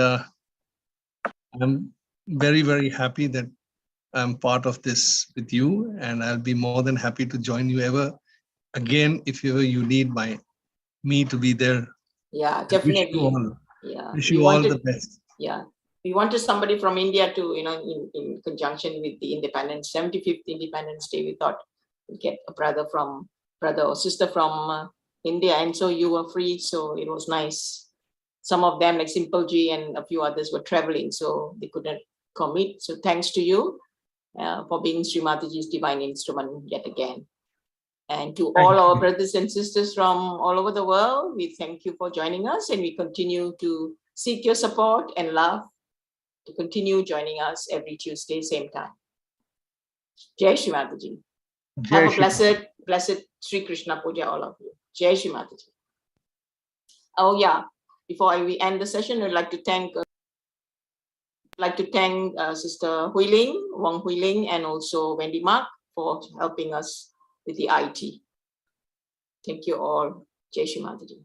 I'm very, very happy that I'm part of this with you, and I'll be more than happy to join you ever again if ever you need me to be there. Yeah, Wish you definitely. all, Yeah, wish you all the best. Yeah, we wanted somebody from India to, in conjunction with the Independence, 75th Independence Day. We thought we'd get a brother or sister from India, and so you were free, so it was nice. Some of them, like Simple G and a few others, were traveling, so they couldn't commit. So thanks to you for being Sri Mataji's divine instrument yet again. And to all our brothers and sisters from all over the world, we thank you for joining us, and we continue to seek your support and love to continue joining us every Tuesday, same time. Jai Shri Mataji. Have a blessed Sri Krishna Puja, all of you. Jai Shri Mataji. Oh yeah, before we end the session, I'd like to thank Sister Huiling, Wang Huiling, and also Wendy Mark for helping us with the IT. Thank you all. Jai Shri Mataji.